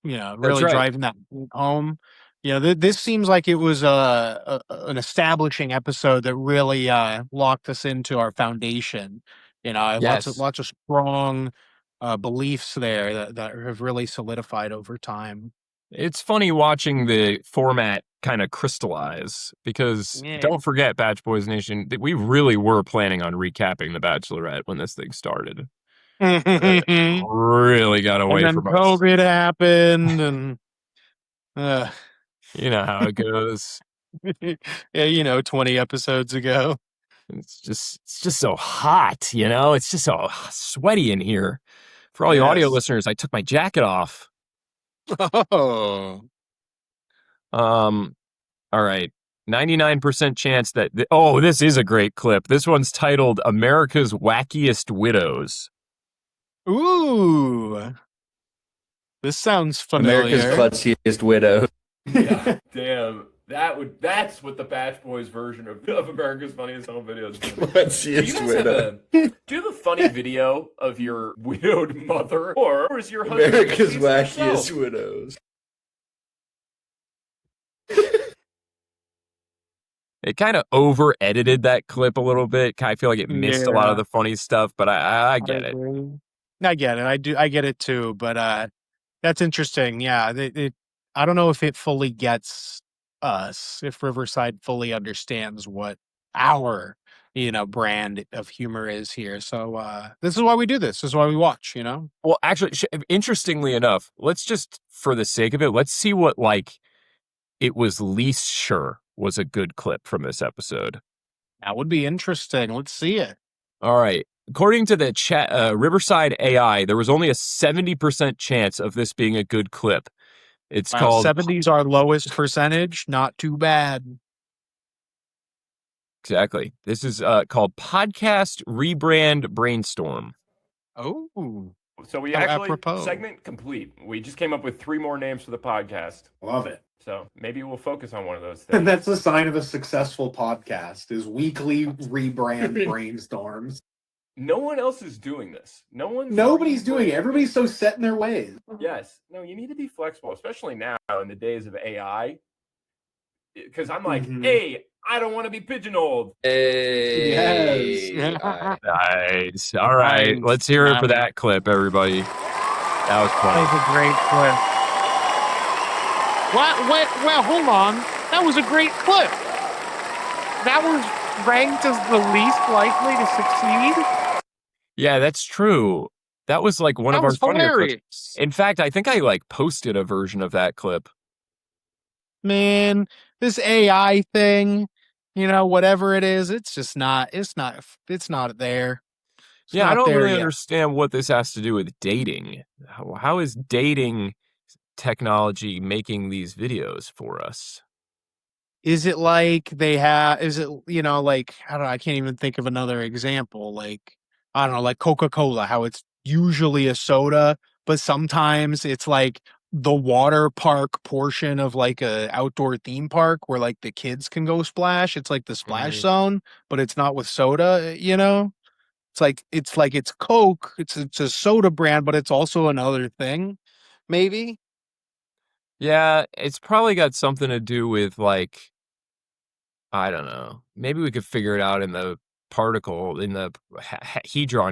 right. driving that home. This seems like it was an establishing episode that really locked us into our foundation. Yes. Lots of strong beliefs there that have really solidified over time. It's funny watching the format kind of crystallize because Yeah. don't forget, Batch Boys Nation, that we really were planning on recapping The Bachelorette when this thing started. And Really got away then from us. COVID happened, and You know how it goes. yeah, 20 episodes ago. It's just so hot, you know? It's just so sweaty in here. For all you audio Yes. listeners, I took my jacket off. Oh, All right. 99% chance that this is a great clip. This one's titled America's Wackiest Widows. ooh, this sounds familiar. America's Klutziest Widow. Yeah, damn. That's what the Batch Boys version of America's Funniest Home Videos is. Do you Klutziest guys Widow. do you have a funny video of your widowed mother, or is your husband America's a piece of Wackiest yourself? Widows. It kind of over edited that clip a little bit. I feel like it missed a lot of Yeah. the funny stuff, but I get it. I get it. I get it too. But that's interesting. Yeah, I don't know if it fully gets us. If Riverside fully understands what our brand of humor is here. So this is why we do this. This is why we watch. Well, actually, interestingly enough, let's just, for the sake of it, let's see what it was least sure was a good clip from this episode. That would be interesting. Let's see it. All right. According to the Riverside AI, there was only a 70% chance of this being a good clip. It's Wow, called 70's our lowest percentage. Not too bad. exactly. This is called Podcast Rebrand Brainstorm. Oh, So we How actually, apropos. segment complete. We just came up with 3 more names for the podcast. Love it. So maybe we'll focus on one of those And things. that's a sign of a successful podcast is weekly rebrand brainstorms. No one else is doing this. Nobody's doing it. Everybody's so set in their ways. Yes. No, you need to be flexible, especially now in the days of AI. Because I'm like, Mhm. hey, I don't want to be pigeonholed. Hey. Yes. Alright. Nice. All right. Nice. Let's hear it for Nice. that clip, everybody. That was That fun. was a great clip. What? Well, hold on. That was a great clip. That was ranked as the least likely to succeed. Yeah, that's true. That was like one That of our was funnier clips. hilarious. In fact, I think I posted a version of that clip. Man, this AI thing, whatever it is, it's just not. It's not there. It's Yeah, I not don't there really yet. understand what this has to do with dating. How is dating technology making these videos for us? Is it like they have? Is it like I don't know? I can't even think of another example. Like I don't know, like Coca-Cola, how it's usually a soda, but sometimes it's like the water park portion of like a outdoor theme park where like the kids can go splash. It's like the splash Mhm. zone, but it's not with soda. It's Coke. It's a soda brand, but it's also another thing. Maybe. Yeah, it's probably got something to do with I don't know. Maybe we could figure it out in the hadron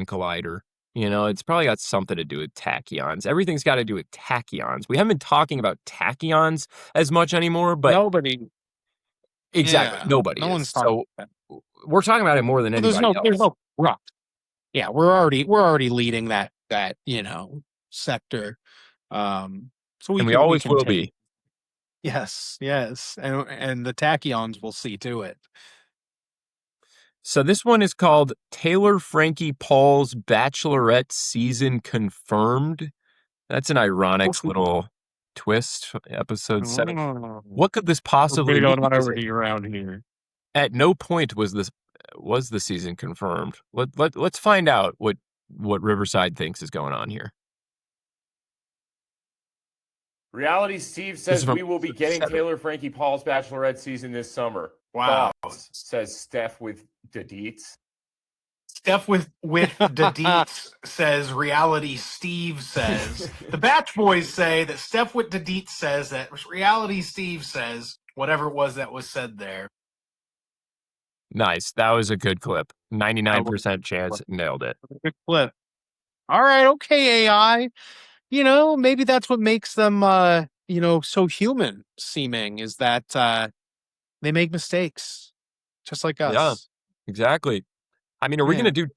collider. It's probably got something to do with tachyons. Everything's got to do with tachyons. We haven't been talking about tachyons as much anymore, but Nobody. exactly, Yeah. nobody No is. one's talking So about that. we're talking about it more than So there's anybody there's else. no rock. Yeah, we're already leading that sector. So we And we can always will take. be. Yes, and the tachyons will see to it. So this one is called Taylor Frankie Paul's Bachelorette Season Confirmed. That's an ironic Okay. little twist. Episode 7. Oh, What could this we're possibly big be? on Because irony around here. at no point was the season confirmed. Let's find out what Riverside thinks is going on here. Reality Steve This is says from we will be getting 7. Taylor Frankie Paul's Bachelorette season this summer. Wow. Thoughts, says Steph with the deets. Steph with the deets says reality Steve says. The Batch Boys say that Steph with the deets says that reality Steve says whatever it was that was said there. Nice. That was a good clip. 99% chance. Nailed it. Good clip. All right, okay, AI. Maybe that's what makes them so human seeming is that they make mistakes, just like Yeah, us. exactly. I mean, are we Yeah. going to do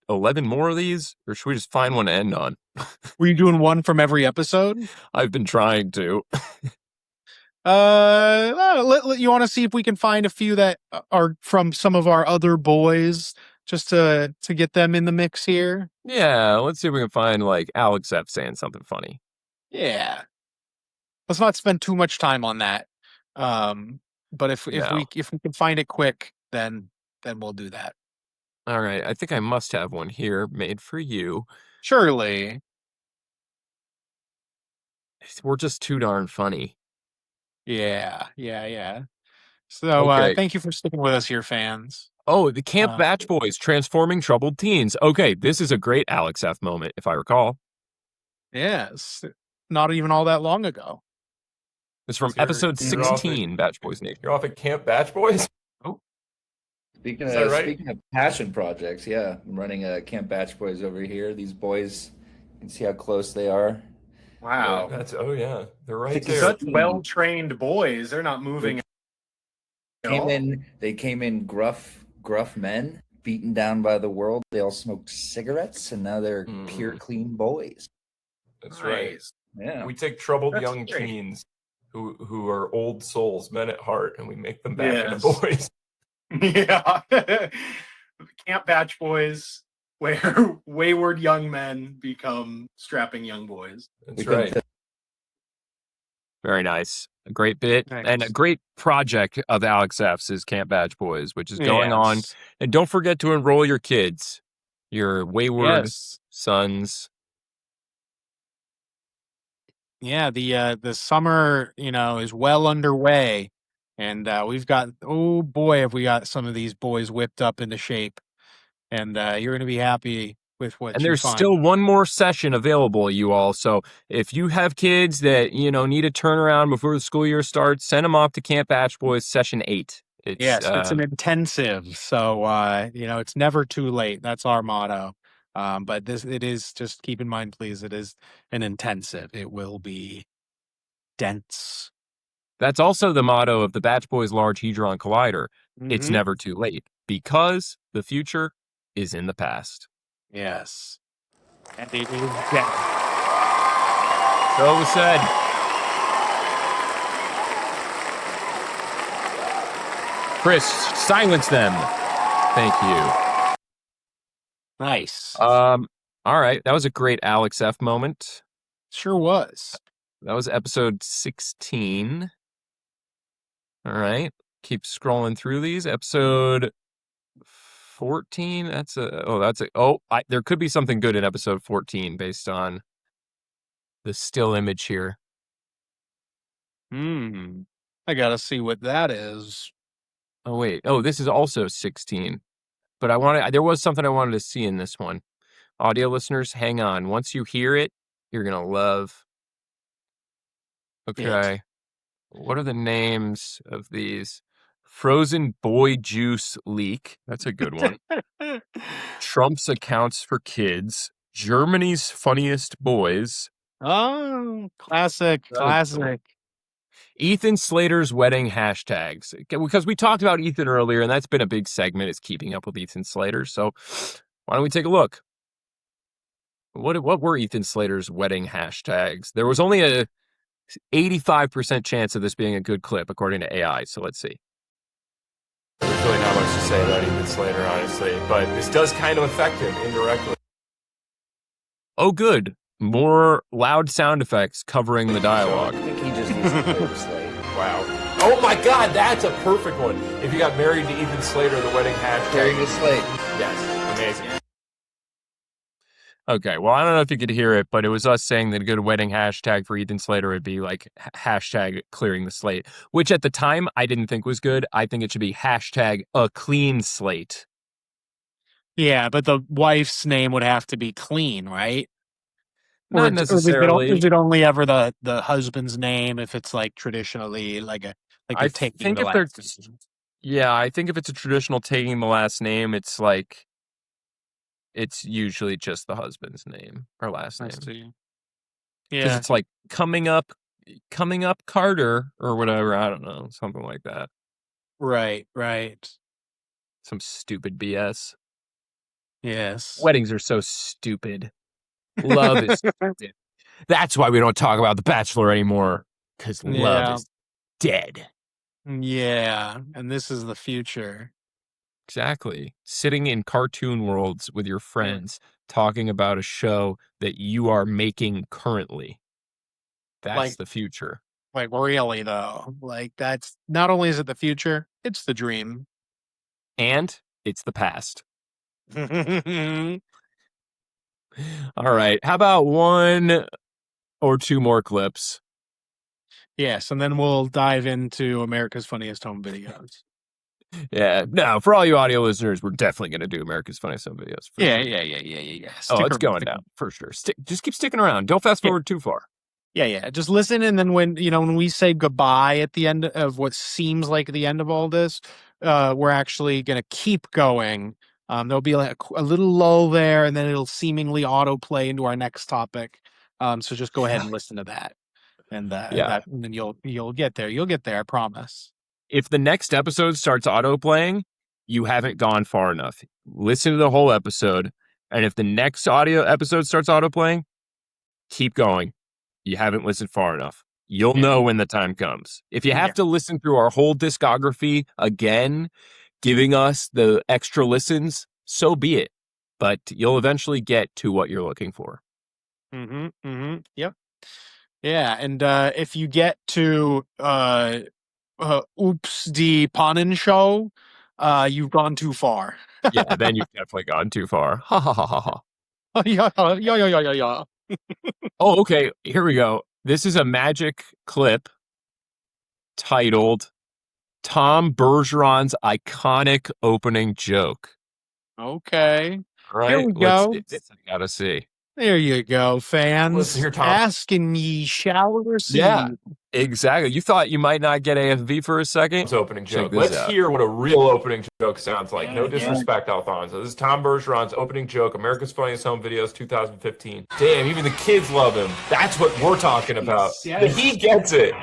11 more of these, or should we just find one to end on? Were you doing one from every episode? I've been trying to. You want to see if we can find a few that are from some of our other boys, just to get them in the mix here? Yeah, let's see if we can find like Alex F saying something funny. Yeah. Let's not spend too much time on that. But if No. we can find it quick, then we'll do that. All right, I think I must have one here made for you. Surely. We're just too darn funny. Yeah. So Okay. thank you for sticking with us here, fans. Oh, the Camp Uh, Batch Boys transforming troubled teens. Okay, this is a great Alex F moment, if I recall. Yes. Not even all that long ago. It's from You're- episode you're off 16, Batch Boys Nation. You're off at Camp Batch Boys? Speaking Is that of right? speaking of passion projects, yeah, I'm running a Camp Batch Boys over here. These boys, you can see how close they are. Wow. Yeah, they're right Six- there. Such well-trained boys. They're not moving at all. They came in gruff men, beaten down by the world. They all smoked cigarettes, and now they're pure clean boys. That's right. Yeah. We take troubled That's young great. teens who are old souls, men at heart, and we make them back into Yes. boys. Yeah. Camp Batch Boys, where wayward young men become strapping young boys. That's right. Very nice. A great bit Thanks. and a great project of Alex F's is Camp Batch Boys, which is going on. Yes. And don't forget to enroll your kids, your wayward Yes. sons. Yeah, the summer, is well underway. And we've got, oh boy, have we got some of these boys whipped up into shape. And you're going to be happy with what And you there's find. still one more session available, you all. So if you have kids that, need a turnaround before the school year starts, send them off to Camp Batch Boys Session 8. Yes, it's an intensive. So, it's never too late. That's our motto. But it is, just keep in mind, please, it is an intensive. It will be dense. That's also the motto of the Batch Boys Large Hadron Collider. It's Mhm. never too late because the future is in the past. Yes. And it is dense. So it was said. Chris, silence them. Thank you. Nice. All right. That was a great Alex F moment. Sure was. That was episode 16. All right. Keep scrolling through these. Episode 14. There could be something good in episode 14 based on the still image here. I gotta see what that is. Oh, wait. Oh, this is also 16. But there was something I wanted to see in this one. Audio listeners, hang on. Once you hear it, you're going to love. Okay. What are the names of these? Frozen Boy Juice Leak. That's a good one. Trump's Accounts for Kids. Germany's Funniest Boys. Oh, classic. Ethan Slater's wedding hashtags. Because we talked about Ethan earlier, and that's been a big segment, is keeping up with Ethan Slater. So why don't we take a look? What were Ethan Slater's wedding hashtags? There was only a 85% chance of this being a good clip, according to AI. So let's see. There's really not much to say about Ethan Slater, honestly, but this does kind of affect him indirectly. Oh, good. More loud sound effects covering the dialogue. I think he just needs to clear the slate. Wow. Oh my God, that's a perfect one. If you got married to Ethan Slater, the wedding Clearing hashtag. the slate. Yes, amazing. Okay, well, I don't know if you could hear it, but it was us saying that a good wedding hashtag for Ethan Slater would be like hashtag clearing the slate, which at the time I didn't think was good. I think it should be hashtag a clean slate. Yeah, but the wife's name would have to be clean, right? Not Or necessarily. is it only ever the husband's name if it's like traditionally I taking think the if they're, last name? yeah, I think if it's a traditional taking the last name, it's like, it's usually just the husband's name or last I name. see. Because Yeah. it's like coming up, coming up Carter or whatever. I don't know, something like that. Right. Some stupid BS. Yes. Weddings are so stupid. Love is stupid. That's why we don't talk about The Bachelor anymore, because love Yeah. is dead. Yeah. And this is the future. Exactly. Sitting in cartoon worlds with your friends, talking about a show that you are making currently. That's Like- the future. Like, really, though. Like, that's not only is it the future, it's the dream. And it's the past. Yes, All right. How about one or two more clips? and then we'll dive into America's Funniest Home Videos. Yeah. No, for all you audio listeners, we're definitely going to do America's Funniest Home Videos. For Yeah. Oh, Stick it's around, going stick down around. for sure. Just keep sticking around. Don't fast forward too far. Yeah. Just listen, and then when we say goodbye at the end of what seems like the end of all this, we're actually gonna keep going. There'll be like a little lull there, and then it'll seemingly autoplay into our next topic. So just go ahead and listen to that, and Yeah. and then you'll get there. You'll get there, I promise. If the next episode starts auto playing, you haven't gone far enough. Listen to the whole episode, and if the next audio episode starts auto playing, keep going. You haven't listened far enough. You'll know when the time comes. If you have to listen through our whole discography again, giving us the extra listens, so be it. But you'll eventually get to what you're looking for. Yep. Yeah, and if you get to Oops the Pannen show, you've gone too far. Yeah, then you've definitely gone too far. Ha ha ha ha ha. Yeah. Oh, okay. Here we go. This is a magic clip titled Tom Bergeron's iconic opening joke. Okay. All right, Here we go. This I gotta see. There you go, fans. Listen here, Tom. Asking ye shall receive. Yeah, exactly. You thought you might not get AFV for a second? It's opening Check joke. this Let's out. hear what a real opening joke sounds like. No disrespect, Alfonso. This is Tom Bergeron's opening joke, America's Funniest Home Videos 2015. Damn, even the kids love him. That's what we're talking about. Yes. He gets it.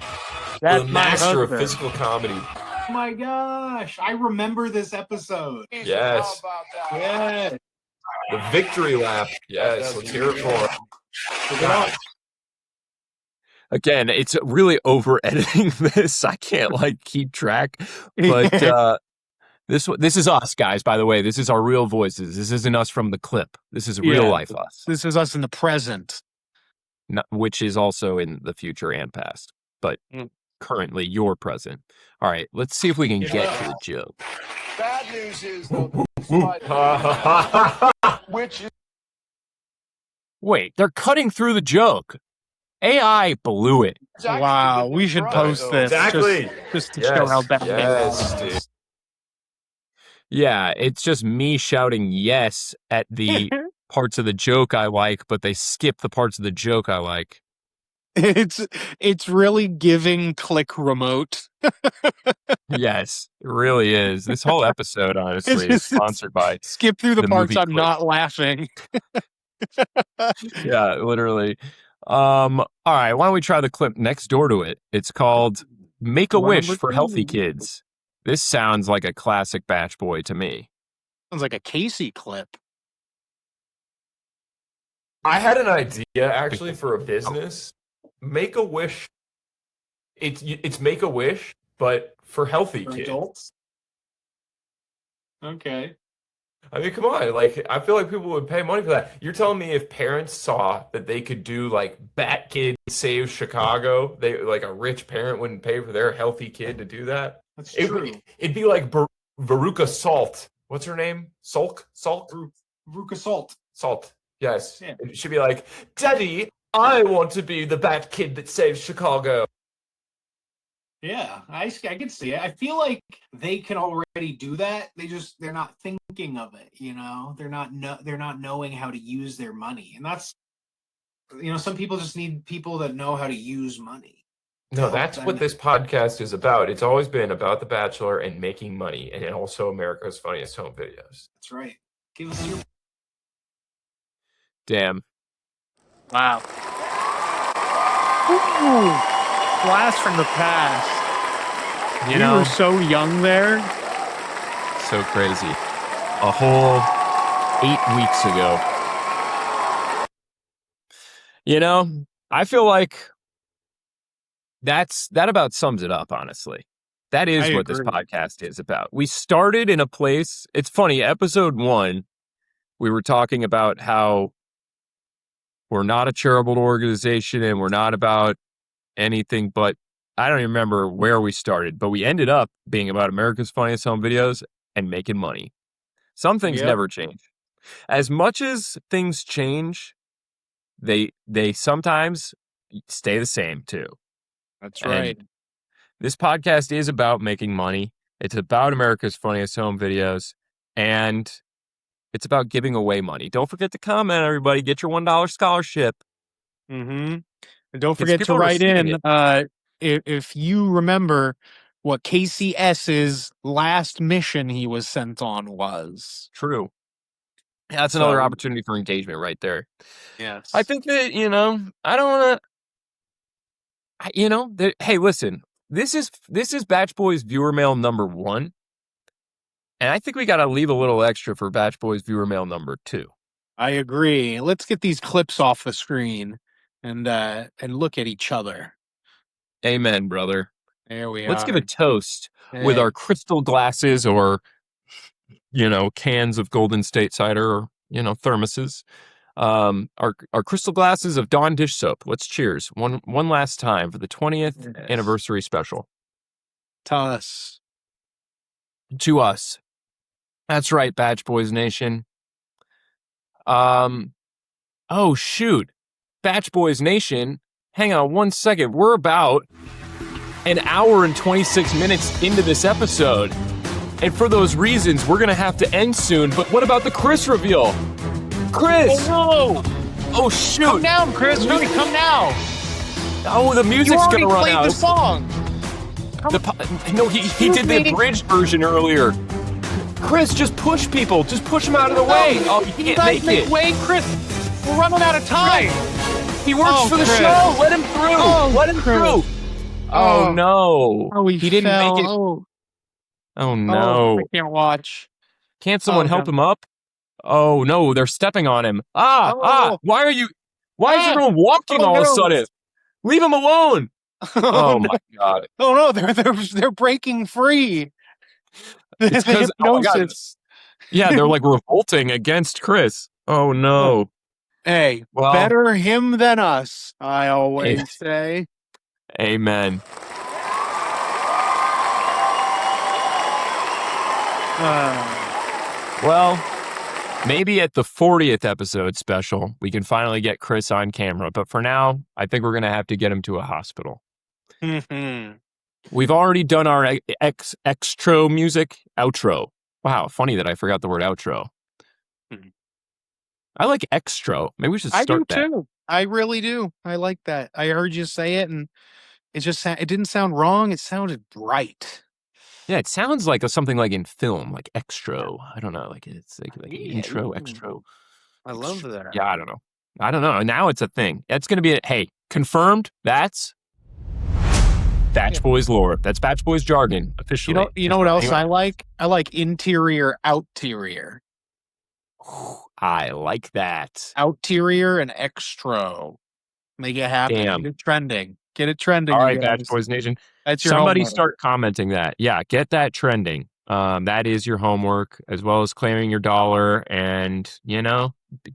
That's The my master of husband. physical comedy. Oh my gosh, I remember this episode. Yes. Yeah. The victory lap. Yes, let's hear it for him. Again, it's really over editing this. I can't keep track. But this is us, guys, by the way. This is our real voices. This isn't us from the clip. This is real life us. This is us in the present. Which is also in the future and past. But currently you're present. All right, let's see if we can get to the joke. Bad news is, though, which is Wait, they're cutting through the joke. AI blew it. Wow, we should post this Exactly. just to show how bad Yes, it dude. is. Yeah, it's just me shouting yes at the parts of the joke I like, but they skip the parts of the joke I like. It's really giving click remote. Yes, it really is. This whole episode, honestly, is sponsored by skip through the parts movie I'm Click. not laughing. Yeah, literally. All right, why don't we try the clip next door to it? It's called Make a Wish for Healthy Kids. This sounds like a classic Batch Boy to me. Sounds like a Casey clip. I had an idea actually for a business. Make a wish. It's make a wish, but for healthy For kids. adults. Okay. I mean, come on. I feel like people would pay money for that. You're telling me if parents saw that they could do Bat Kid Saves Chicago, a rich parent wouldn't pay for their healthy kid to do that? That's true. It'd be like Veruca Salt. What's her name? Salt? Veruca Salt. Salt. Yes. Yeah. It should be like, Daddy, I want to be the Bat Kid that saves Chicago. Yeah, I can see it. I feel like they can already do that. They're not thinking of it. They're not knowing how to use their money, and that's some people just need people that know how to use money. No, that's what this podcast is about. It's always been about The Bachelor and making money, and also America's Funniest Home Videos. That's right. Give us your. Damn. Wow. blast from the past. You We know, were so young there. so crazy. A whole 8 weeks ago. You know, I feel like that about sums it up, honestly. That I is what this agree. podcast is about. We started in a place, it's funny, episode 1, we were talking about how we're not a charitable organization and we're not about anything but, I don't even remember where we started, but we ended up being about America's Funniest Home Videos and making money. Some things Yep. never change. As much as things change, they sometimes stay the same too. That's And right. this podcast is about making money. It's about America's Funniest Home Videos, and it's about giving away money. Don't forget to comment, everybody. Get your $1 scholarship. Mm-hmm. And don't 'Cause forget to people are write receiving in it. if you remember what KCS's last mission he was sent on was. True. That's So another opportunity for engagement right there. yes. I think that, I don't want to, hey, listen, this is Batch Boys viewer mail number 1. And I think we got to leave a little extra for Batch Boys viewer mail number 2. I agree. Let's get these clips off the screen and look at each other. Amen, brother. There we Let's are. give a toast with Hey. our crystal glasses or, cans of Golden State cider or, thermoses. Our crystal glasses of Dawn dish soap. Let's cheers one last time for the 20th Yes. anniversary special. To us. To us. That's right, Batch Boys Nation. Oh shoot. Batch Boys Nation. Hang on one second. We're about an hour and 26 minutes into this episode. And for those reasons, we're going to have to end soon. But what about the Chris reveal? Chris! Oh, Oh, shoot! come down, Chris. Hurry, come now. Oh, the You music's already going to run played out. the song. No, he did the abridged version earlier. Chris, just push people. Just push them out of the way. Oh, he You can't guys make it. way, Chris. We're running out of time. He works Oh, for the Chris. show. Let him through. Oh, Let him Chris. through. Oh, no. Oh, he didn't fell. make it. Oh, Oh, oh, no. I can't watch. Can't someone help no. him up? Oh, no, they're stepping on him. Why is everyone walking all of a sudden? Leave him alone. Oh, my God. Oh no, they're breaking free. It's The 'cause- oh, my God. hypnosis. Yeah, they're like revolting against Chris. Oh, no. Hey, Well, better him than us, I always say. Amen. Well, maybe at the 40th episode special, we can finally get Chris on camera. But for now, I think we're going to have to get him to a hospital. We've already done our extro music outro. Wow, funny that I forgot the word outro. I like extro. Maybe we should I start do that. too. I really do. I like that. I heard you say it, and it didn't sound wrong. It sounded right. Yeah, it sounds like something like in film, like extro. I don't know, like it's like Yeah, intro, ooh. extro. I love that. Yeah, I don't know. I don't know. Now it's a thing. That's going to be hey, confirmed. That's Batch Boys lore. That's Batch Boys jargon officially. You know what else Anyway. I like? I like interior, outerior. I like that. Outerior and extro. Make it happen. Damn. Get it trending. Get it trending. All you right, Batch guys. Boys Nation. That's your Somebody homework. start commenting that. Yeah, get that trending. That is your homework, as well as claiming your $1 and,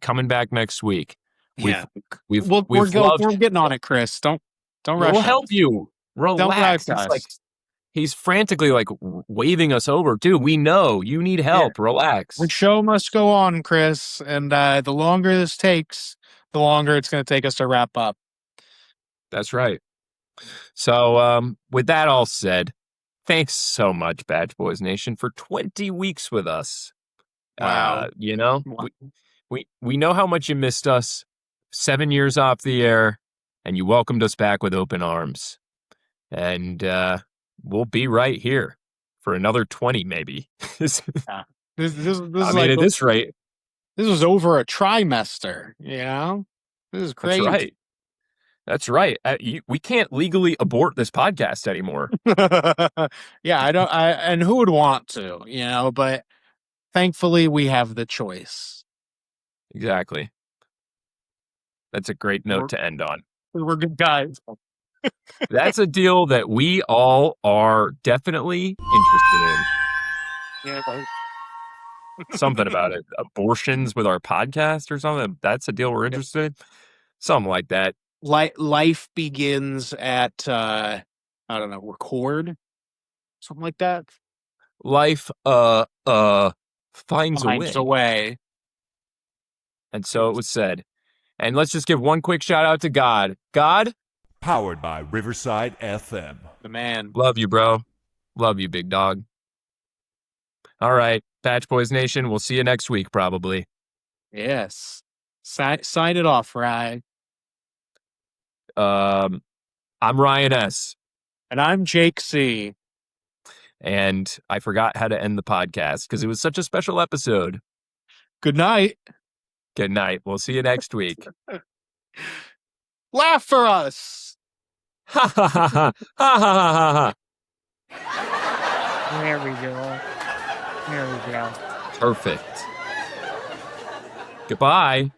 coming back next week. Yeah. We're We're getting on it, Chris. Don't rush. We'll us. help you. Relax. Don't rush It's like us. he's frantically like waving us over. Dude, we know you need help. Relax. The show must go on, Chris. And the longer this takes, the longer it's going to take us to wrap up. That's right. So, with that all said, thanks so much, Batch Boys Nation, for 20 weeks with us. Wow. We know how much you missed us. 7 years off the air, and you welcomed us back with open arms. And we'll be right here for another 20, maybe. This I is mean, like at this rate, this was over a trimester. This is crazy. that's right. That's right. We can't legally abort this podcast anymore. Yeah, and who would want to, but thankfully we have the choice. Exactly. That's a great note to end on. We're good guys. That's a deal that we all are definitely interested in. Yeah, Something about it. Abortions with our podcast or something. That's a deal we're interested in. Something like that. Life begins at I don't know, record, something like that. Life finds a Finds a way. way. And so it was said. And let's just give one quick shout out to God. God, Powered by Riverside FM. The man. love you, bro. Love you, big dog. All right, Patch Boys Nation, we'll see you next week, probably. Yes. Sign it off, Ryan. I'm Ryan S. And I'm Jake C. And I forgot how to end the podcast because it was such a special episode. Good night. Good night. We'll see you next week. Laugh for us. Ha ha ha ha ha ha ha. There we go. There we go. Perfect. Goodbye.